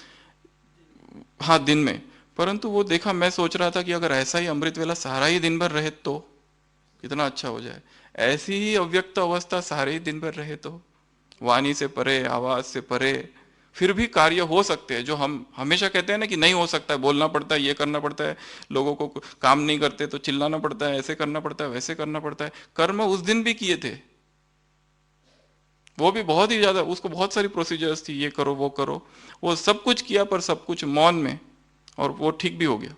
हाँ दिन में, परंतु वो देखा, मैं सोच रहा था कि अगर ऐसा ही अमृत वेला सारा ही दिन भर रहे तो कितना अच्छा हो जाए, ऐसी ही अव्यक्त अवस्था सारे ही दिन भर रहे तो, वाणी से परे, आवाज से परे, फिर भी कार्य हो सकते हैं। जो हम हमेशा कहते हैं ना कि नहीं हो सकता है, बोलना पड़ता है, ये करना पड़ता है, लोगों को काम नहीं करते तो चिल्लाना पड़ता है, ऐसे करना पड़ता है, वैसे करना पड़ता है, कर्म उस दिन भी किए थे, वो भी बहुत ही ज्यादा, उसको बहुत सारी प्रोसीजर्स थी, ये करो वो करो, वो सब कुछ किया, पर सब कुछ मौन में, और वो ठीक भी हो गया।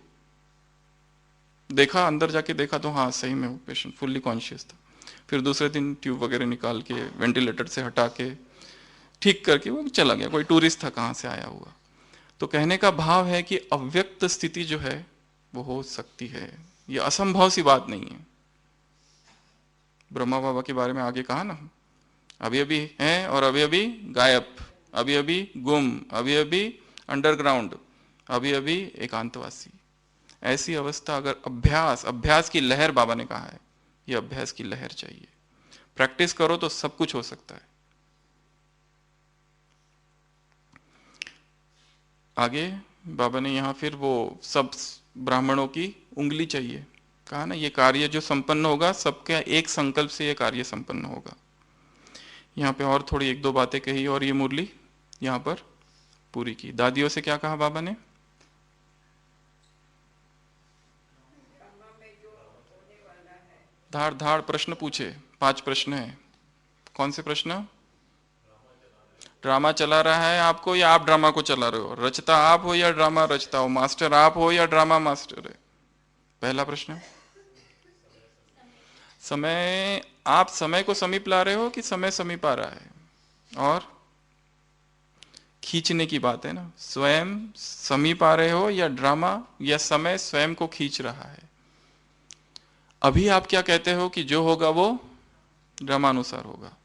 देखा, अंदर जाके देखा तो हाँ सही में वो पेशेंट फुल्ली कॉन्शियस था। फिर दूसरे दिन ट्यूब वगैरह निकाल के वेंटिलेटर से हटा के ठीक करके वो चला गया, कोई टूरिस्ट था कहाँ से आया हुआ। तो कहने का भाव है कि अव्यक्त स्थिति जो है वो हो सकती है, ये असंभव सी बात नहीं है। ब्रह्मा बाबा के बारे में आगे कहा ना, अभी अभी है और अभी अभी गायब, अभी अभी गुम, अभी अभी अंडरग्राउंड, अभी अभी एकांतवासी। ऐसी अवस्था अगर अभ्यास, अभ्यास की लहर बाबा ने कहा है, ये अभ्यास की लहर चाहिए, प्रैक्टिस करो तो सब कुछ हो सकता है। आगे बाबा ने यहाँ फिर वो सब ब्राह्मणों की उंगली चाहिए, कहा ना ये कार्य जो संपन्न होगा सबके एक संकल्प से ये कार्य संपन्न होगा। यहाँ पे और थोड़ी एक दो बातें कही और ये मुरली यहाँ पर पूरी की। दादियों से क्या कहा बाबा ने, धाड़ धाड़ प्रश्न पूछे, 5 प्रश्न है। कौन से प्रश्न, ड्रामा चला रहा है आपको या आप ड्रामा को चला रहे हो, रचता आप हो या ड्रामा रचता हो, मास्टर आप हो या ड्रामा मास्टर है। पहला प्रश्न, समय, आप समय को समीप ला रहे हो कि समय समीप आ रहा है। और खींचने की बात है ना, स्वयं समीप आ रहे हो या ड्रामा या समय स्वयं को खींच रहा है। अभी आप क्या कहते हो कि जो होगा वो ड्रामानुसार होगा,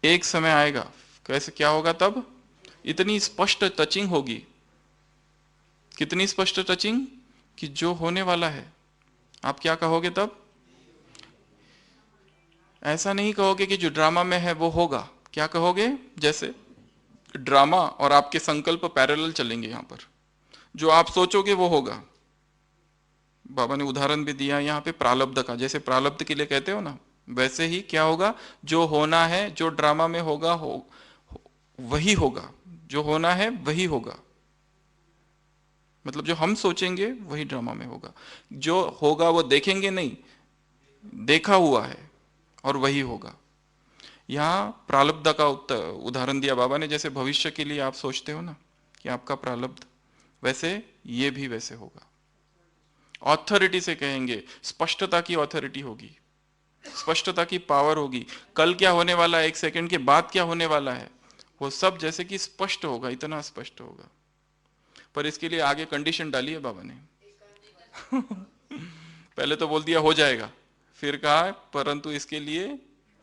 एक समय आएगा कैसे क्या होगा, तब इतनी स्पष्ट टचिंग होगी, कितनी स्पष्ट टचिंग कि जो होने वाला है आप क्या कहोगे तब, ऐसा नहीं कहोगे कि जो ड्रामा में है वो होगा, क्या कहोगे, जैसे ड्रामा और आपके संकल्प पैरेलल चलेंगे, यहां पर जो आप सोचोगे वो होगा। बाबा ने उदाहरण भी दिया यहाँ पे प्रालब्ध का, जैसे प्रालब्ध के लिए कहते हो ना, वैसे ही क्या होगा, जो होना है, जो ड्रामा में होगा वही होगा, जो होना है वही होगा, मतलब जो हम सोचेंगे वही ड्रामा में होगा, जो होगा वो देखेंगे नहीं, देखा हुआ है और वही होगा। यहाँ प्रालब्ध का उदाहरण दिया बाबा ने, जैसे भविष्य के लिए आप सोचते हो ना कि आपका प्रालब्ध, वैसे ये भी वैसे होगा। ऑथोरिटी से कहेंगे, स्पष्टता की ऑथोरिटी होगी, स्पष्टता की पावर होगी, कल क्या होने वाला है, 1 सेकंड के बाद क्या होने वाला है, वो सब जैसे कि स्पष्ट होगा, इतना स्पष्ट होगा। पर इसके लिए आगे कंडीशन डाली है बाबा ने पहले तो बोल दिया हो जाएगा, फिर कहा परंतु इसके लिए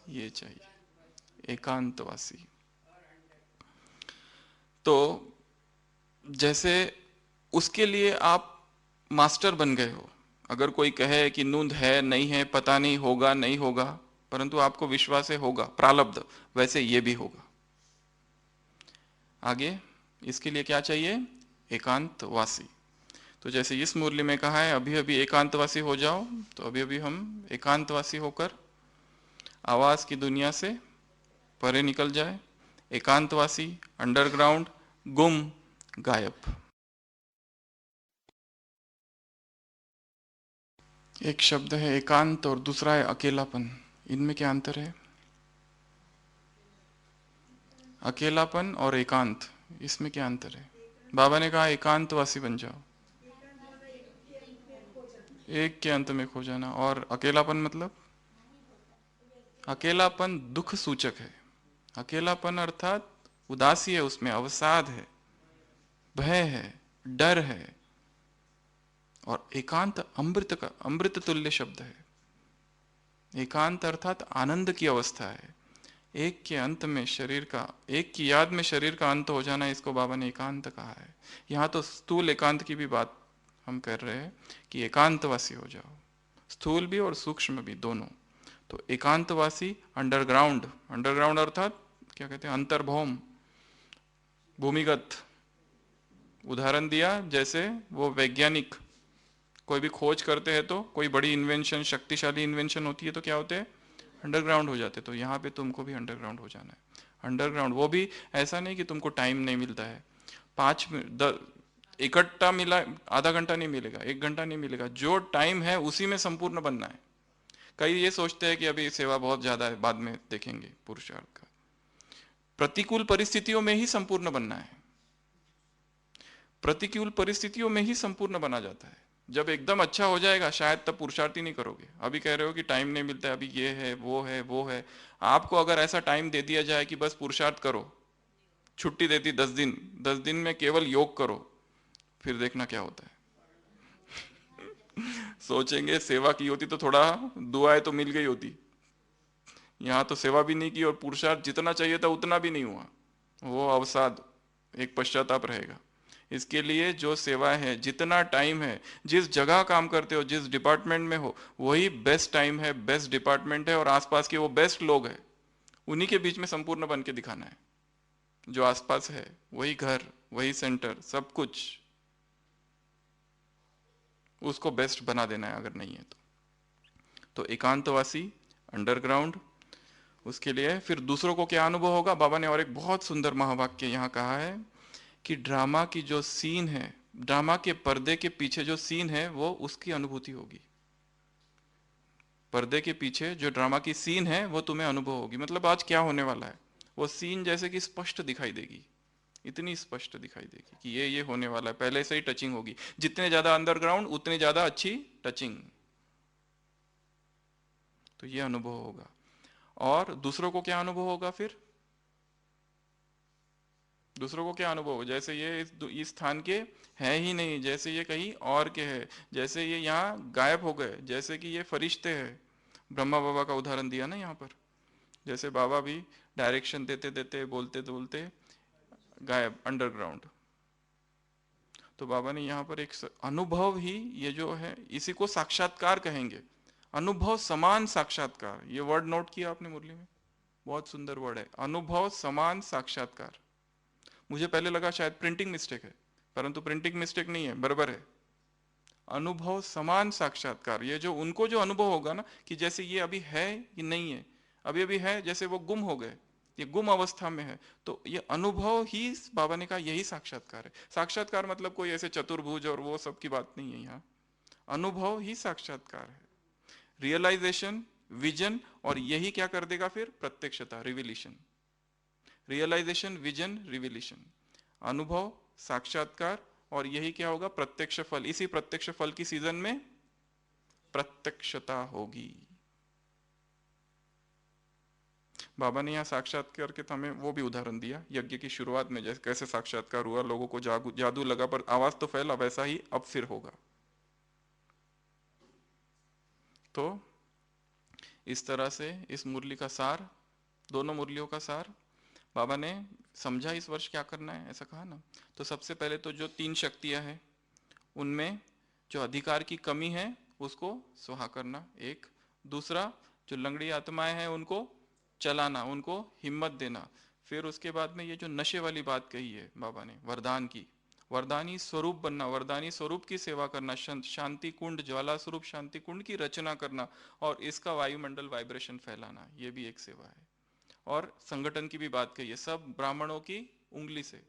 ये चाहिए, एकांतवासी। तो जैसे उसके लिए आप मास्टर बन गए हो, अगर कोई कहे कि नूंद है नहीं है, पता नहीं होगा नहीं होगा, परंतु आपको विश्वास है होगा, प्रालब्ध, वैसे ये भी होगा। आगे इसके लिए क्या चाहिए, एकांतवासी। तो जैसे इस मुरली में कहा है अभी अभी एकांतवासी हो जाओ, तो अभी अभी हम एकांतवासी होकर आवाज की दुनिया से परे निकल जाए। एकांतवासी, अंडरग्राउंड, गुम, गायब। एक शब्द है एकांत और दूसरा है अकेलापन। इनमें क्या अंतर है? अकेलापन और एकांत, इसमें क्या अंतर है? बाबा ने कहा एकांतवासी बन जाओ, एक के अंत में खो जाना। और अकेलापन मतलब? अकेलापन दुख सूचक है। अकेलापन अर्थात उदासी है, उसमें अवसाद है, भय है, डर है। और एकांत अमृत का, अमृत तुल्य शब्द है। एकांत अर्थात आनंद की अवस्था है। एक के अंत में शरीर का, एक की याद में शरीर का अंत हो जाना, इसको बाबा ने एकांत कहा है। यहाँ तो स्थूल एकांत की भी बात हम कर रहे हैं कि एकांतवासी हो जाओ, स्थूल भी और सूक्ष्म भी दोनों। तो एकांतवासी, अंडरग्राउंड, अंडरग्राउंड अर्थात क्या कहते हैं? अंतर्भौम, भूमिगत। उदाहरण दिया जैसे वो वैज्ञानिक कोई भी खोज करते हैं, तो कोई बड़ी इन्वेंशन, शक्तिशाली इन्वेंशन होती है तो क्या होते हैं? अंडरग्राउंड हो जाते। तो यहाँ पे तुमको भी अंडरग्राउंड हो जाना है। अंडरग्राउंड, वो भी ऐसा नहीं कि तुमको टाइम नहीं मिलता है, 5 मिनट इकट्ठा मिला, आधा घंटा नहीं मिलेगा, 1 घंटा नहीं मिलेगा, जो टाइम है उसी में संपूर्ण बनना है। कई ये सोचते हैं कि अभी सेवा बहुत ज्यादा है, बाद में देखेंगे पुरुषार्थ का। प्रतिकूल परिस्थितियों में ही संपूर्ण बनना है। प्रतिकूल परिस्थितियों में ही संपूर्ण बना जाता है। जब एकदम अच्छा हो जाएगा शायद तब पुरुषार्थ ही नहीं करोगे। अभी कह रहे हो कि टाइम नहीं मिलता है, अभी ये है वो है वो है। आपको अगर ऐसा टाइम दे दिया जाए कि बस पुरुषार्थ करो, छुट्टी देती 10 दिन, 10 दिन में केवल योग करो, फिर देखना क्या होता है। सोचेंगे सेवा की होती तो थोड़ा दुआएं तो मिल गई होती। यहाँ तो सेवा भी नहीं की और पुरुषार्थ जितना चाहिए था उतना भी नहीं हुआ। वो अवसाद, एक पश्चाताप रहेगा। इसके लिए जो सेवा है, जितना टाइम है, जिस जगह काम करते हो, जिस डिपार्टमेंट में हो, वही बेस्ट टाइम है, बेस्ट डिपार्टमेंट है, और आसपास के वो बेस्ट लोग हैं, उन्हीं के बीच में संपूर्ण बन के दिखाना है। जो आसपास है वही घर, वही सेंटर, सब कुछ उसको बेस्ट बना देना है अगर नहीं है तो एकांतवासी, अंडरग्राउंड, उसके लिए। फिर दूसरों को क्या अनुभव होगा? बाबा ने और एक बहुत सुंदर महावाक्य यहाँ कहा है कि ड्रामा की जो सीन है, ड्रामा के पर्दे के पीछे जो सीन है, वो उसकी अनुभूति होगी। पर्दे के पीछे जो ड्रामा की सीन है वो तुम्हें अनुभव होगी। मतलब आज क्या होने वाला है, वो सीन जैसे कि स्पष्ट दिखाई देगी, इतनी स्पष्ट दिखाई देगी कि ये होने वाला है। पहले से ही टचिंग होगी। जितने ज्यादा अंडरग्राउंड उतनी ज्यादा अच्छी टचिंग। तो ये अनुभव होगा। और दूसरों को क्या अनुभव होगा? फिर दूसरों को क्या अनुभव हो? जैसे ये इस स्थान के है ही नहीं, जैसे ये कहीं और के है, जैसे ये यहाँ गायब हो गए, जैसे कि ये फरिश्ते हैं। ब्रह्मा बाबा का उदाहरण दिया ना यहाँ पर। जैसे बाबा भी डायरेक्शन देते देते, बोलते बोलते गायब, अंडरग्राउंड। तो बाबा ने यहाँ पर एक अनुभव ही, ये जो है इसी को साक्षात्कार कहेंगे। अनुभव समान साक्षात्कार, ये वर्ड नोट किया आपने मुरली में? बहुत सुंदर वर्ड है, अनुभव समान साक्षात्कार। मुझे पहले लगा शायद प्रिंटिंग मिस्टेक है, परंतु प्रिंटिंग मिस्टेक नहीं है, बराबर है। अनुभव समान साक्षात्कार, ये जो उनको जो अनुभव होगा ना कि जैसे ये अभी है कि नहीं है, अभी अभी है, जैसे वो गुम हो गए, ये गुम अवस्था में है, तो ये अनुभव ही, बाबा ने कहा यही साक्षात्कार है। साक्षात्कार मतलब कोई ऐसे चतुर्भुज और वो सब की बात नहीं है यहाँ। अनुभव ही साक्षात्कार है, रियलाइजेशन, विजन, और यही क्या कर देगा फिर? प्रत्यक्षता, रिविलेशन। रियलाइजेशन, विजन, रिविलेशन, अनुभव, साक्षात्कार, और यही क्या होगा? प्रत्यक्ष फल। इसी प्रत्यक्ष फल की सीजन में प्रत्यक्षता होगी। बाबा ने यहाँ साक्षात्कार के हमें वो भी उदाहरण दिया यज्ञ की शुरुआत में, जैसे कैसे साक्षात्कार हुआ, लोगों को जादू लगा पर आवाज तो फैला, वैसा ही अब फिर होगा। तो इस तरह से इस मुरली का सार, दोनों मुरलियों का सार बाबा ने समझा। इस वर्ष क्या करना है, ऐसा कहा ना। तो सबसे पहले तो जो 3 शक्तियां हैं उनमें जो अधिकार की कमी है उसको सुहा करना, एक। दूसरा, जो लंगड़ी आत्माएं हैं उनको चलाना, उनको हिम्मत देना। फिर उसके बाद में ये जो नशे वाली बात कही है बाबा ने, वरदान की, वरदानी स्वरूप बनना, वरदानी स्वरूप की सेवा करना, शांति कुंड, ज्वाला स्वरूप शांति कुंड की रचना करना और इसका वायुमंडल वाइब्रेशन फैलाना, ये भी एक सेवा है। और संगठन की भी बात कही है, सब ब्राह्मणों की उंगली से,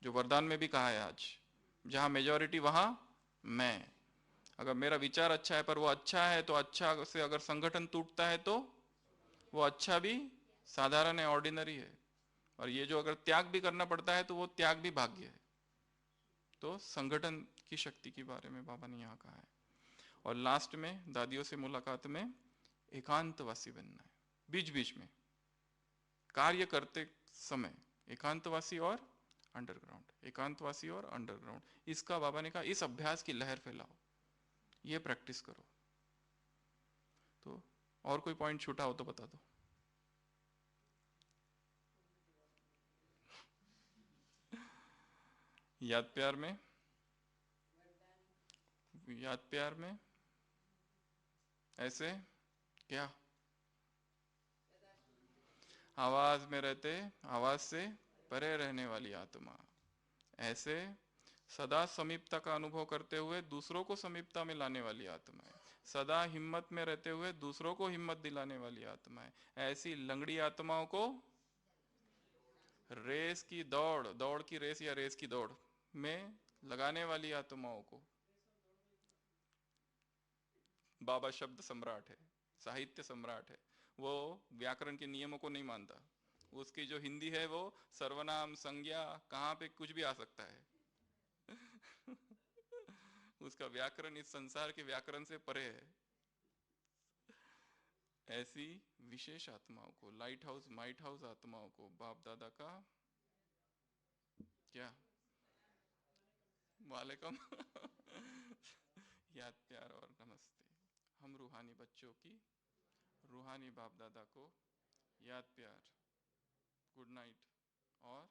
जो वरदान में भी कहा है आज, जहां मेजॉरिटी वहां मैं। अगर मेरा विचार अच्छा है पर वो अच्छा है तो अच्छा से, अगर संगठन टूटता है तो वो अच्छा भी साधारण है, ऑर्डिनरी है। और ये जो अगर त्याग भी करना पड़ता है तो वो त्याग भी भाग्य है। तो संगठन की शक्ति के बारे में बाबा ने यहाँ कहा है। और लास्ट में दादियों से मुलाकात में एकांतवासी बनना है, बीच बीच में कार्य करते समय एकांतवासी और अंडरग्राउंड, एकांतवासी और अंडरग्राउंड, इसका बाबा ने कहा इस अभ्यास की लहर फैलाओ, ये प्रैक्टिस करो। तो और कोई पॉइंट छूटा हो तो बता दो। याद प्यार में, याद प्यार में ऐसे क्या, आवाज में रहते आवाज से परे रहने वाली आत्मा, ऐसे सदा समीपता का अनुभव करते हुए दूसरों को समीपता में लाने वाली आत्मा है, सदा हिम्मत में रहते हुए दूसरों को हिम्मत दिलाने वाली आत्मा है। ऐसी लंगड़ी आत्माओं को रेस की दौड़, दौड़ की रेस या रेस की दौड़ में लगाने वाली आत्माओं को, बाबा शब्द सम्राट है, साहित्य सम्राट है, वो व्याकरण के नियमों को नहीं मानता। उसकी जो हिंदी है वो सर्वनाम संज्ञा कहाँ पे कुछ भी आ सकता है। उसका व्याकरण इस संसार के व्याकरण से परे है। ऐसी विशेष आत्माओं को, लाइट हाउस माइट हाउस आत्माओं को बाप दादा का क्या, वालेकुम। याद प्यार और नमस्ते। हम रूहानी बच्चों की, रूहानी बाप दादा को याद प्यार, गुड नाइट और